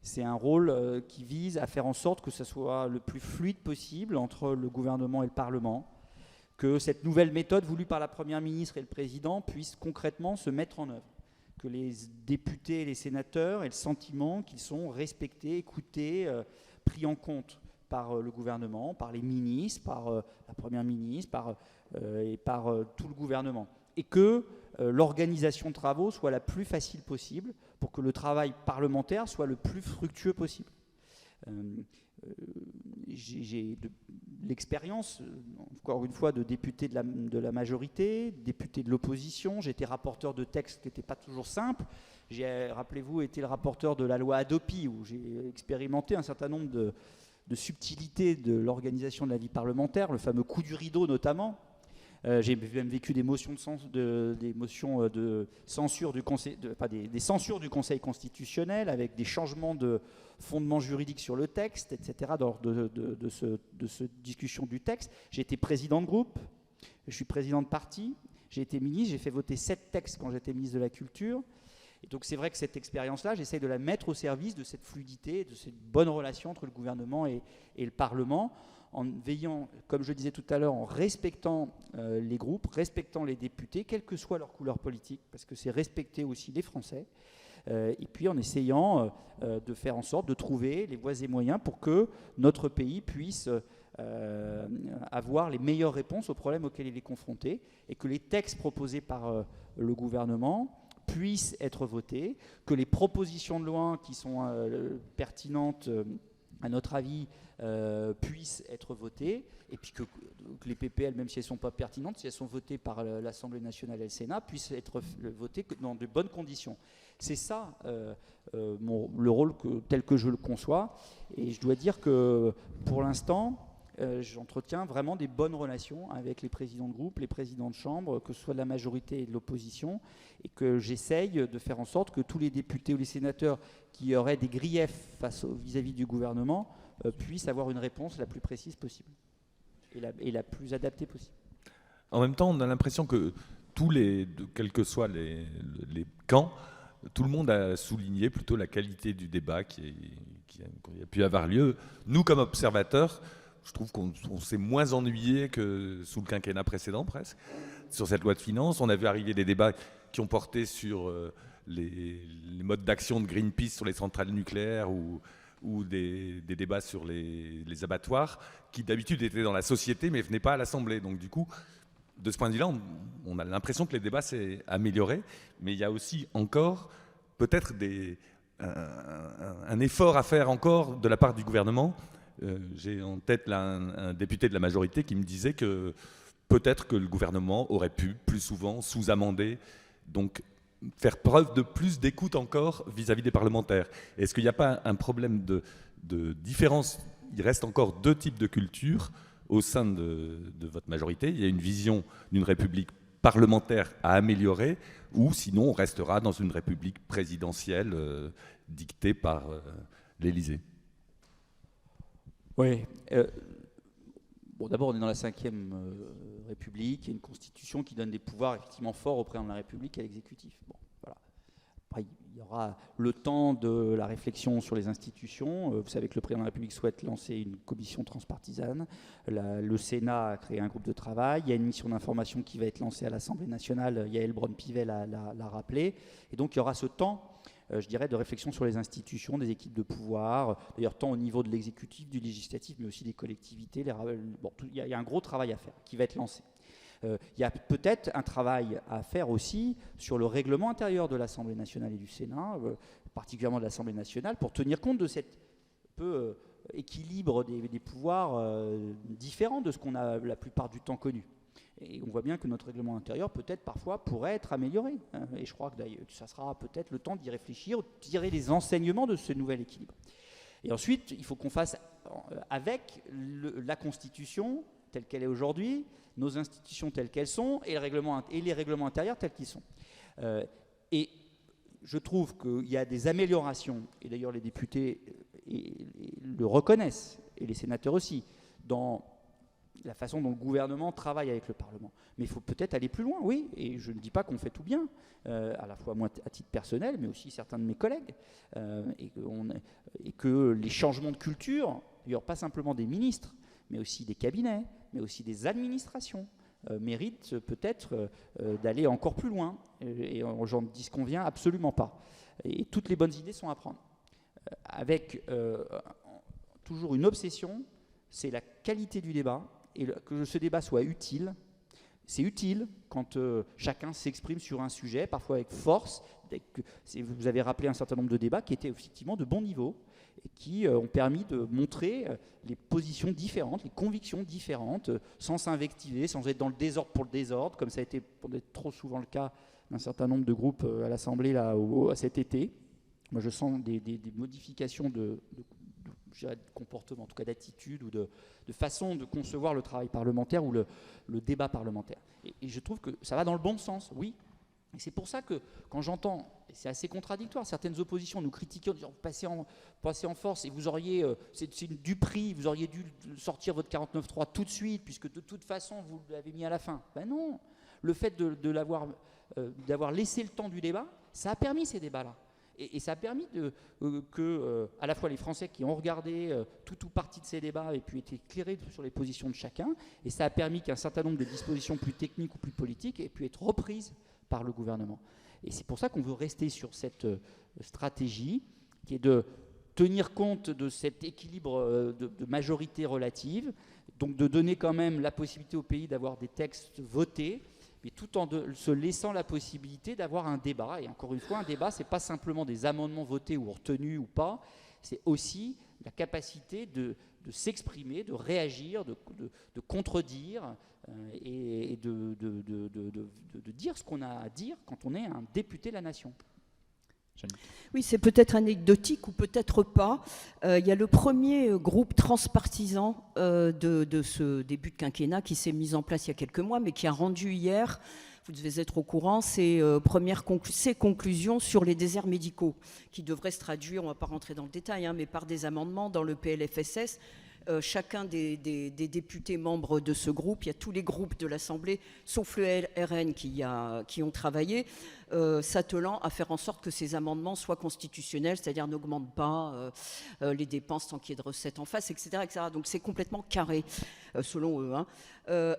C'est un rôle qui vise à faire en sorte que ce soit le plus fluide possible entre le gouvernement et le Parlement, que cette nouvelle méthode voulue par la Première ministre et le Président puisse concrètement se mettre en œuvre, que les députés et les sénateurs aient le sentiment qu'ils sont respectés, écoutés, pris en compte par le gouvernement, par les ministres, par la Première ministre, et par tout le gouvernement. Et que l'organisation de travaux soit la plus facile possible pour que le travail parlementaire soit le plus fructueux possible. J'ai l'expérience, encore une fois, de député de la majorité, député de l'opposition. J'étais rapporteur de textes qui n'étaient pas toujours simples. J'ai, rappelez-vous, été le rapporteur de la loi Hadopi, où j'ai expérimenté un certain nombre de subtilités de l'organisation de la vie parlementaire, le fameux coup du rideau notamment. J'ai même vécu des motions de censure du Conseil, des censures du Conseil constitutionnel avec des changements de fondements juridiques sur le texte, etc. lors de cette discussion du texte. J'ai été président de groupe, je suis président de parti, j'ai été ministre, j'ai fait voter 7 textes quand j'étais ministre de la Culture. Et donc c'est vrai que cette expérience-là, j'essaye de la mettre au service de cette fluidité, de cette bonne relation entre le gouvernement et le Parlement, en veillant, comme je disais tout à l'heure, en respectant les groupes, respectant les députés, quelle que soit leur couleur politique, parce que c'est respecter aussi les Français, et puis en essayant de faire en sorte de trouver les voies et moyens pour que notre pays puisse avoir les meilleures réponses aux problèmes auxquels il est confronté, et que les textes proposés par le gouvernement puissent être votés, que les propositions de loi qui sont pertinentes, à notre avis, puissent être votées, et puis que les PPL, même si elles ne sont pas pertinentes, si elles sont votées par l'Assemblée nationale et le Sénat, puissent être votées dans de bonnes conditions. C'est ça le rôle tel que je le conçois, et je dois dire que pour l'instant, j'entretiens vraiment des bonnes relations avec les présidents de groupe, les présidents de chambre, que ce soit de la majorité et de l'opposition, et que j'essaye de faire en sorte que tous les députés ou les sénateurs qui auraient des griefs vis-à-vis du gouvernement puissent avoir une réponse la plus précise possible et la plus adaptée possible. En même temps, on a l'impression que quels que soient les camps, tout le monde a souligné plutôt la qualité du débat qui a pu avoir lieu. Nous, comme observateurs, je trouve qu'on s'est moins ennuyé que sous le quinquennat précédent, presque, sur cette loi de finances. On a vu arriver des débats qui ont porté sur les modes d'action de Greenpeace sur les centrales nucléaires ou des débats sur les abattoirs, qui d'habitude étaient dans la société mais ne venaient pas à l'Assemblée. Donc du coup, de ce point de vue-là, on a l'impression que les débats s'est amélioré, mais il y a aussi encore peut-être un effort à faire encore de la part du gouvernement. J'ai en tête là un député de la majorité qui me disait que peut-être que le gouvernement aurait pu plus souvent sous-amender, donc faire preuve de plus d'écoute encore vis-à-vis des parlementaires. Est-ce qu'il n'y a pas un problème de différence? Il reste encore 2 types de culture au sein de votre majorité. Il y a une vision d'une république parlementaire à améliorer, ou sinon on restera dans une république présidentielle dictée par l'Élysée. Oui. Bon, d'abord, on est dans la 5e République. Il y a une constitution qui donne des pouvoirs effectivement forts au président de la République et à l'exécutif. Bon, voilà. Après, il y aura le temps de la réflexion sur les institutions. Vous savez que le président de la République souhaite lancer une commission transpartisane. Le Sénat a créé un groupe de travail. Il y a une mission d'information qui va être lancée à l'Assemblée nationale. Yael Braun-Pivet l'a rappelé. Et donc, il y aura ce temps, je dirais, de réflexion sur les institutions, des équipes de pouvoir, d'ailleurs tant au niveau de l'exécutif, du législatif, mais aussi des collectivités. Il y a un gros travail à faire qui va être lancé. Il y a peut-être un travail à faire aussi sur le règlement intérieur de l'Assemblée nationale et du Sénat, particulièrement de l'Assemblée nationale, pour tenir compte de cet équilibre des pouvoirs différents de ce qu'on a la plupart du temps connu. Et on voit bien que notre règlement intérieur, peut-être parfois, pourrait être amélioré. Et je crois que d'ailleurs, ça sera peut-être le temps d'y réfléchir, de tirer les enseignements de ce nouvel équilibre. Et ensuite, il faut qu'on fasse avec la Constitution telle qu'elle est aujourd'hui, nos institutions telles qu'elles sont, et les règlements intérieurs tels qu'ils sont. Et je trouve qu'il y a des améliorations, et d'ailleurs les députés le reconnaissent, et les sénateurs aussi, dans la façon dont le gouvernement travaille avec le Parlement. Mais il faut peut-être aller plus loin, oui, et je ne dis pas qu'on fait tout bien, à la fois moi à titre personnel, mais aussi certains de mes collègues, et que les changements de culture, d'ailleurs pas simplement des ministres, mais aussi des cabinets, mais aussi des administrations, méritent peut-être d'aller encore plus loin, et j'en disconviens absolument pas. Et toutes les bonnes idées sont à prendre, avec toujours une obsession, c'est la qualité du débat, et que ce débat soit utile, c'est utile quand chacun s'exprime sur un sujet, parfois avec force. Vous avez rappelé un certain nombre de débats qui étaient effectivement de bon niveau et qui ont permis de montrer les positions différentes, les convictions différentes, sans s'invectiver, sans être dans le désordre pour le désordre, comme ça a été trop souvent le cas d'un certain nombre de groupes à l'Assemblée cet été. Moi, je sens des modifications de comportement, en tout cas d'attitude ou de façon de concevoir le travail parlementaire ou le débat parlementaire. Et je trouve que ça va dans le bon sens, oui. Et c'est pour ça que quand j'entends, et c'est assez contradictoire, certaines oppositions nous critiquent en disant passez en force et vous auriez, c'est du prix, vous auriez dû sortir votre 49.3 tout de suite puisque de toute façon vous l'avez mis à la fin. Ben non, le fait d'avoir laissé le temps du débat, ça a permis ces débats-là. Et ça a permis que à la fois les Français qui ont regardé tout ou partie de ces débats aient pu être éclairés sur les positions de chacun, et ça a permis qu'un certain nombre de dispositions plus techniques ou plus politiques aient pu être reprises par le gouvernement. Et c'est pour ça qu'on veut rester sur cette stratégie qui est de tenir compte de cet équilibre de majorité relative, donc de donner quand même la possibilité au pays d'avoir des textes votés, mais tout en se laissant la possibilité d'avoir un débat. Et encore une fois, un débat, ce n'est pas simplement des amendements votés ou retenus ou pas, c'est aussi la capacité de s'exprimer, de réagir, de contredire et de dire ce qu'on a à dire quand on est un député de la nation. Oui, c'est peut-être anecdotique ou peut-être pas. Il y a le premier groupe transpartisan de ce début de quinquennat qui s'est mis en place il y a quelques mois, mais qui a rendu hier, vous devez être au courant, ses conclusions sur les déserts médicaux, qui devraient se traduire, on ne va pas rentrer dans le détail, mais par des amendements dans le PLFSS. Chacun des députés membres de ce groupe, il y a tous les groupes de l'Assemblée, sauf le RN qui ont travaillé, s'attelant à faire en sorte que ces amendements soient constitutionnels, c'est-à-dire n'augmentent pas les dépenses tant qu'il y ait de recettes en face, etc. etc. Donc c'est complètement carré, selon eux.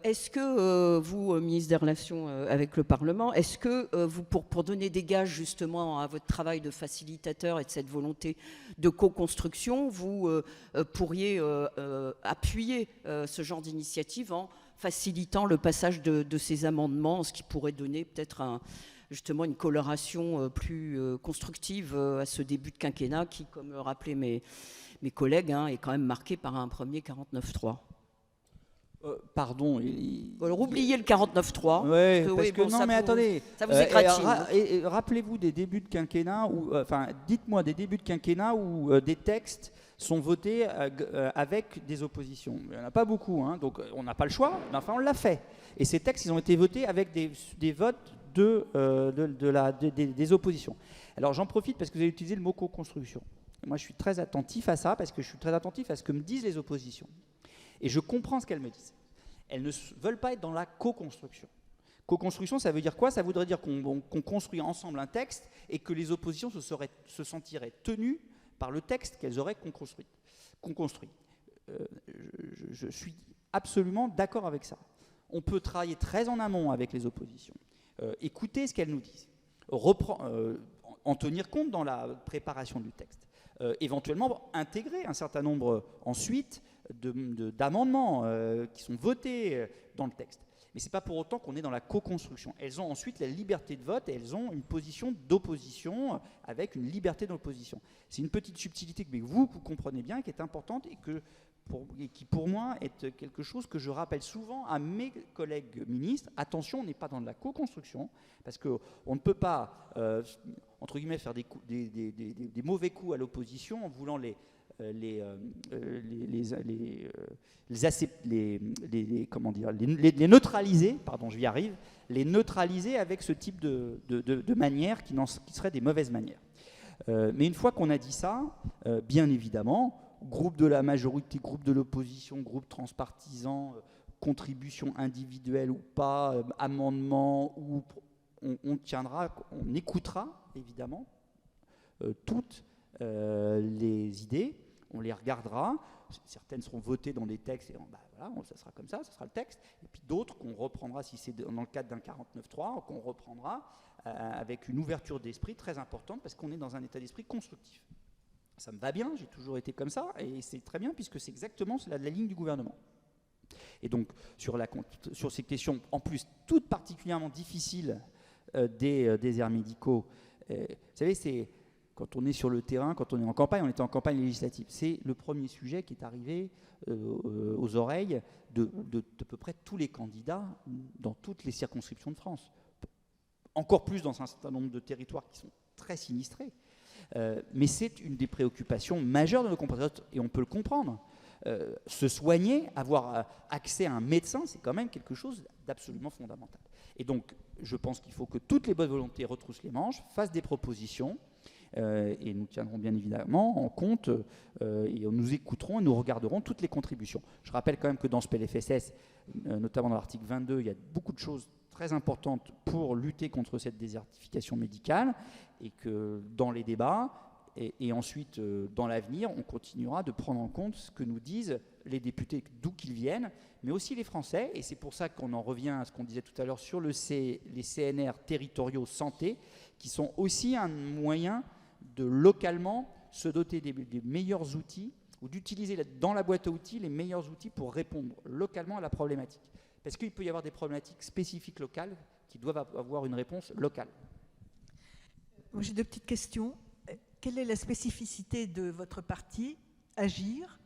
Est-ce que vous, ministre des Relations avec le Parlement, est-ce que vous, pour donner des gages justement à votre travail de facilitateur et de cette volonté de co-construction, vous pourriez appuyer ce genre d'initiative en facilitant le passage de ces amendements, ce qui pourrait donner peut-être justement une coloration plus constructive à ce début de quinquennat qui, comme rappelaient mes collègues, est quand même marqué par un premier 49.3. Pardon. Alors oubliez le 49.3. Attendez. Ça vous écratine. Rappelez-vous des débuts de quinquennat, dites-moi des débuts de quinquennat où des textes sont votés avec des oppositions. Il n'y en a pas beaucoup, donc on n'a pas le choix, mais enfin on l'a fait. Et ces textes, ils ont été votés avec des votes des oppositions. Alors j'en profite parce que vous avez utilisé le mot co-construction. Moi je suis très attentif à ça, parce que je suis très attentif à ce que me disent les oppositions. Et je comprends ce qu'elles me disent. Elles ne veulent pas être dans la co-construction. Co-construction, ça veut dire quoi? Ça voudrait dire qu'on construit ensemble un texte et que les oppositions se sentiraient tenues par le texte qu'elles auraient construit. Je suis absolument d'accord avec ça. On peut travailler très en amont avec les oppositions, écouter ce qu'elles nous disent, en tenir compte dans la préparation du texte, éventuellement intégrer un certain nombre ensuite d'amendements qui sont votés dans le texte. Mais ce n'est pas pour autant qu'on est dans la co-construction. Elles ont ensuite la liberté de vote et elles ont une position d'opposition avec une liberté d'opposition. C'est une petite subtilité que vous comprenez bien, qui est importante et qui pour moi est quelque chose que je rappelle souvent à mes collègues ministres. Attention, on n'est pas dans de la co-construction, parce qu'on ne peut pas, entre guillemets, faire des mauvais coups à l'opposition en voulant les neutraliser, les neutraliser avec ce type de manières qui seraient des mauvaises manières. Mais une fois qu'on a dit ça, bien évidemment, groupe de la majorité, groupe de l'opposition, groupe transpartisan, contribution individuelle ou pas, amendement, on écoutera évidemment toutes les idées, on les regardera, certaines seront votées dans les textes et ça sera comme ça sera le texte, et puis d'autres qu'on reprendra si c'est dans le cadre d'un 49.3, qu'on reprendra avec une ouverture d'esprit très importante, parce qu'on est dans un état d'esprit constructif. Ça me va bien, j'ai toujours été comme ça, et c'est très bien puisque c'est exactement la ligne du gouvernement. Et donc, sur ces questions, en plus, toutes particulièrement difficiles des déserts médicaux, vous savez, c'est quand on est sur le terrain, quand on est en campagne, on était en campagne législative, c'est le premier sujet qui est arrivé aux oreilles de peu près tous les candidats dans toutes les circonscriptions de France. Encore plus dans un certain nombre de territoires qui sont très sinistrés. Mais c'est une des préoccupations majeures de nos compatriotes, et on peut le comprendre. Se soigner, avoir accès à un médecin, c'est quand même quelque chose d'absolument fondamental. Et donc, je pense qu'il faut que toutes les bonnes volontés retroussent les manches, fassent des propositions, et nous tiendrons bien évidemment en compte, et nous écouterons et nous regarderons toutes les contributions. Je rappelle quand même que dans ce PLFSS, notamment dans l'article 22, il y a beaucoup de choses très importantes pour lutter contre cette désertification médicale, et que dans les débats, et ensuite, dans l'avenir, on continuera de prendre en compte ce que nous disent les députés, d'où qu'ils viennent, mais aussi les Français. Et c'est pour ça qu'on en revient à ce qu'on disait tout à l'heure sur les CNR territoriaux santé, qui sont aussi un moyen de localement se doter des meilleurs outils, ou d'utiliser dans la boîte à outils les meilleurs outils pour répondre localement à la problématique. Parce qu'il peut y avoir des problématiques spécifiques locales qui doivent avoir une réponse locale. Moi, j'ai deux petites questions. Quelle est la spécificité de votre parti, Agir?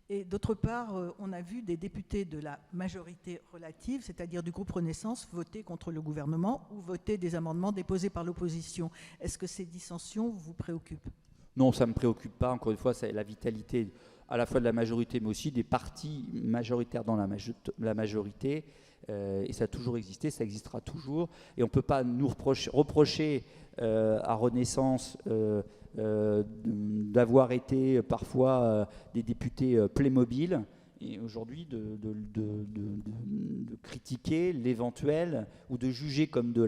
Et d'autre part, on a vu des députés de la majorité relative, c'est-à-dire du groupe Renaissance, voter contre le gouvernement ou voter des amendements déposés par l'opposition. Est-ce que ces dissensions vous préoccupent? Non, ça ne me préoccupe pas. Encore une fois, c'est la vitalité à la fois de la majorité, mais aussi des partis majoritaires dans la majorité. Et ça a toujours existé, ça existera toujours. Et on ne peut pas nous reprocher à Renaissance d'avoir été parfois des députés Playmobil, et aujourd'hui de critiquer l'éventuel ou de juger comme de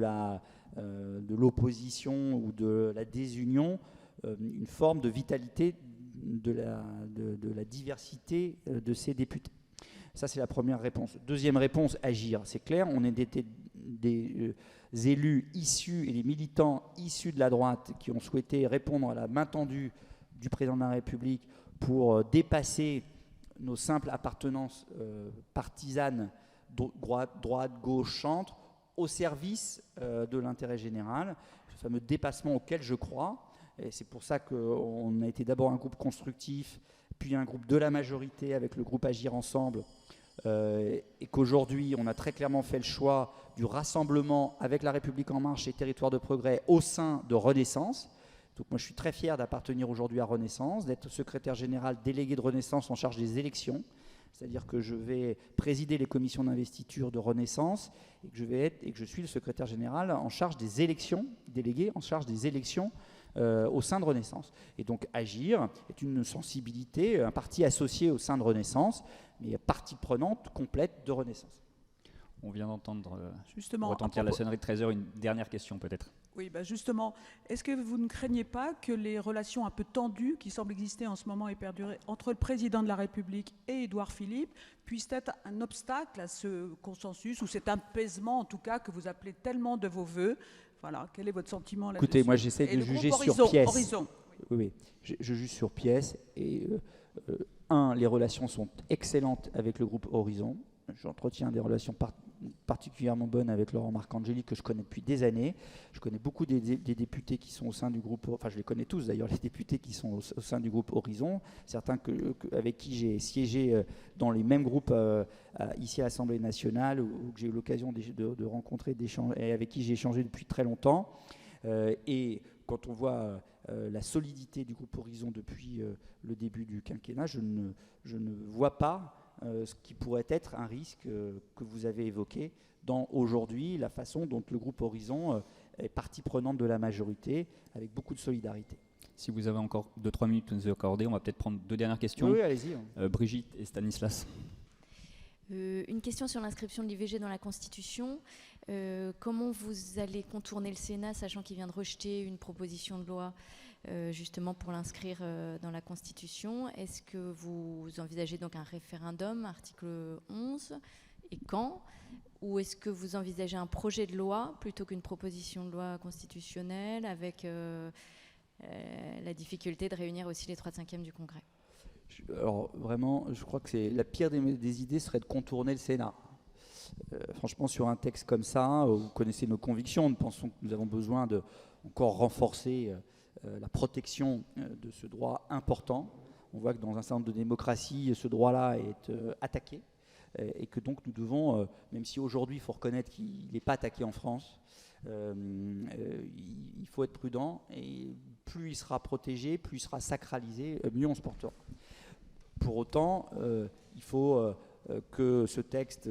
l'opposition ou de la désunion une forme de vitalité de la diversité de ces députés. Ça, c'est la première réponse. Deuxième réponse, Agir. C'est clair, on est des élus issus et des militants issus de la droite qui ont souhaité répondre à la main tendue du président de la République pour dépasser nos simples appartenances partisanes, droite, gauche, centre, au service de l'intérêt général, ce fameux dépassement auquel je crois. Et c'est pour ça qu'on a été d'abord un groupe constructif, puis un groupe de la majorité avec le groupe Agir Ensemble, et qu'aujourd'hui on a très clairement fait le choix du rassemblement avec La République En Marche et Territoires de Progrès au sein de Renaissance. Donc moi je suis très fier d'appartenir aujourd'hui à Renaissance, d'être secrétaire général délégué de Renaissance en charge des élections, c'est-à-dire que je vais présider les commissions d'investiture de Renaissance et que je suis le secrétaire général en charge des élections, délégué en charge des élections au sein de Renaissance. Et donc Agir est une sensibilité, un parti associé au sein de Renaissance, mais partie prenante complète de Renaissance. On vient d'entendre retentir la sonnerie de 13h. Une dernière question peut-être. Oui, justement, est-ce que vous ne craignez pas que les relations un peu tendues qui semblent exister en ce moment et perdurer entre le président de la République et Édouard Philippe puissent être un obstacle à ce consensus ou cet apaisement, en tout cas, que vous appelez tellement de vos voeux? Voilà, quel est votre sentiment là-dessus? Écoutez, moi j'essaie de juger sur pièce. Oui, je juge sur pièce. Et les relations sont excellentes avec le groupe Horizon. J'entretiens des relations particulièrement bonnes avec Laurent Marcangeli, que je connais depuis des années. Je connais beaucoup des députés qui sont au sein du groupe, enfin je les connais tous d'ailleurs, les députés qui sont au sein du groupe Horizon, certains avec qui j'ai siégé dans les mêmes groupes ici à l'Assemblée nationale, ou que j'ai eu l'occasion de rencontrer, d'échanger, et avec qui j'ai échangé depuis très longtemps. Et quand on voit la solidité du groupe Horizon depuis le début du quinquennat, je ne vois pas ce qui pourrait être un risque que vous avez évoqué dans aujourd'hui la façon dont le groupe Horizon est partie prenante de la majorité avec beaucoup de solidarité. Si vous avez encore 2-3 minutes à nous accorder, on va peut-être prendre 2 dernières questions. Oui, allez-y. Brigitte et Stanislas. Une question sur l'inscription de l'IVG dans la Constitution. Comment vous allez contourner le Sénat, sachant qu'il vient de rejeter une proposition de loi justement pour l'inscrire dans la Constitution? Est-ce que vous envisagez donc un référendum, article 11, et quand? Ou est-ce que vous envisagez un projet de loi plutôt qu'une proposition de loi constitutionnelle avec la difficulté de réunir aussi les 3/5 du Congrès? Alors vraiment, je crois que c'est la pire des idées serait de contourner le Sénat. Franchement, sur un texte comme ça, vous connaissez nos convictions, nous pensons que nous avons besoin de encore renforcer la protection de ce droit important. On voit que dans un certain nombre de démocraties, ce droit-là est attaqué, et que donc nous devons, même si aujourd'hui il faut reconnaître qu'il n'est pas attaqué en France, il faut être prudent, et plus il sera protégé, plus il sera sacralisé, mieux on se portera. Pour autant, il faut que ce texte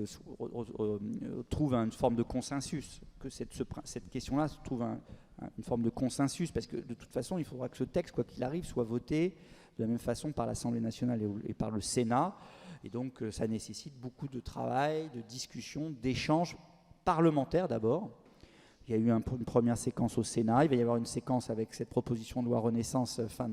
trouve une forme de consensus, que cette question-là trouve une forme de consensus, parce que de toute façon, il faudra que ce texte, quoi qu'il arrive, soit voté de la même façon par l'Assemblée nationale et par le Sénat, et donc ça nécessite beaucoup de travail, de discussion, d'échanges parlementaires d'abord. Il y a eu une première séquence au Sénat, il va y avoir une séquence avec cette proposition de loi Renaissance fin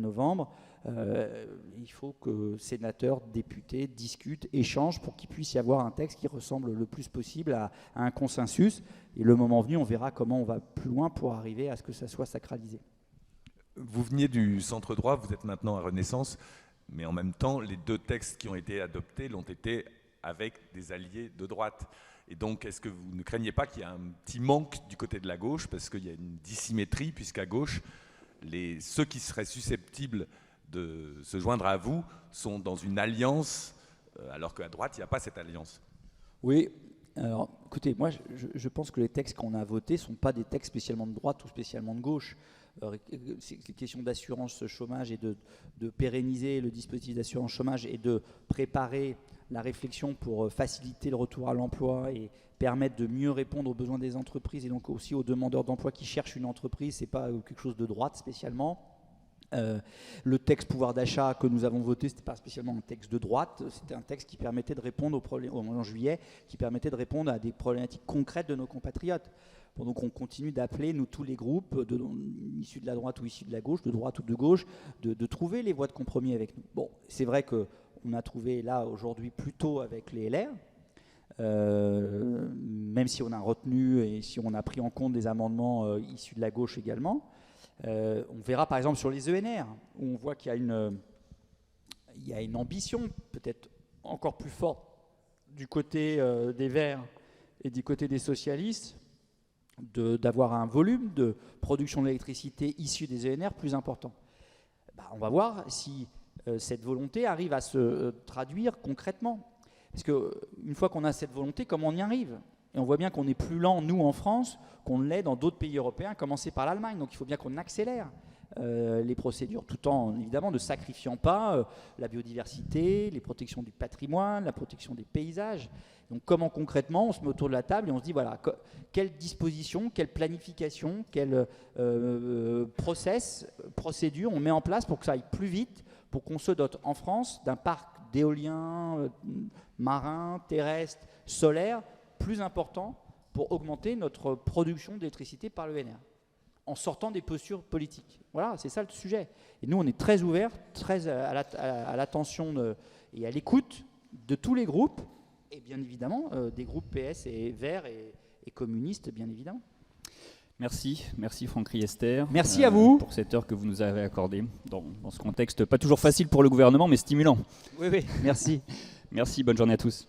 novembre. Il faut que sénateurs, députés discutent, échangent pour qu'il puisse y avoir un texte qui ressemble le plus possible à un consensus. Et le moment venu, on verra comment on va plus loin pour arriver à ce que ça soit sacralisé. Vous veniez du centre droit, vous êtes maintenant à Renaissance, mais en même temps, les 2 textes qui ont été adoptés l'ont été avec des alliés de droite. Et donc, est-ce que vous ne craignez pas qu'il y ait un petit manque du côté de la gauche, parce qu'il y a une dissymétrie, puisqu'à gauche, ceux qui seraient susceptibles de se joindre à vous sont dans une alliance, alors qu'à droite, il n'y a pas cette alliance? Oui, alors écoutez, moi je pense que les textes qu'on a votés ne sont pas des textes spécialement de droite ou spécialement de gauche. C'est une question d'assurance chômage et de pérenniser le dispositif d'assurance chômage et de préparer la réflexion pour faciliter le retour à l'emploi et permettre de mieux répondre aux besoins des entreprises et donc aussi aux demandeurs d'emploi qui cherchent une entreprise. Ce n'est pas quelque chose de droite spécialement. Le texte pouvoir d'achat que nous avons voté, ce n'était pas spécialement un texte de droite, c'était un texte qui permettait de répondre aux problèmes, en juillet, qui permettait de répondre à des problématiques concrètes de nos compatriotes. Bon, donc on continue d'appeler, nous tous les groupes, issus de la droite ou issus de la gauche, de droite ou de gauche, de trouver les voies de compromis avec nous. Bon, c'est vrai qu'on a trouvé là aujourd'hui plutôt avec les LR, même si on a retenu et si on a pris en compte des amendements issus de la gauche également. On verra par exemple sur les ENR, où on voit qu'il y a une ambition peut-être encore plus forte du côté des Verts et du côté des socialistes d'avoir un volume de production d'électricité issue des ENR plus important. On va voir si cette volonté arrive à se traduire concrètement. Parce qu'une fois qu'on a cette volonté, comment on y arrive ? Et on voit bien qu'on est plus lent, nous, en France, qu'on l'est dans d'autres pays européens, à commencer par l'Allemagne. Donc il faut bien qu'on accélère les procédures, tout en, évidemment, ne sacrifiant pas la biodiversité, les protections du patrimoine, la protection des paysages. Donc comment concrètement, on se met autour de la table et on se dit, voilà, quelle disposition, quelle planification, quel procédure on met en place pour que ça aille plus vite, pour qu'on se dote en France d'un parc d'éoliens marins, terrestres, solaires, plus important pour augmenter notre production d'électricité par l'ENR, en sortant des postures politiques. Voilà, c'est ça le sujet. Et nous, on est très ouverts, très à l'attention et à l'écoute de tous les groupes, et bien évidemment des groupes PS et Verts et communistes, bien évidemment. Merci Franck Riester. Merci à vous. Pour cette heure que vous nous avez accordée dans ce contexte pas toujours facile pour le gouvernement, mais stimulant. Oui, merci. Merci, bonne journée à tous.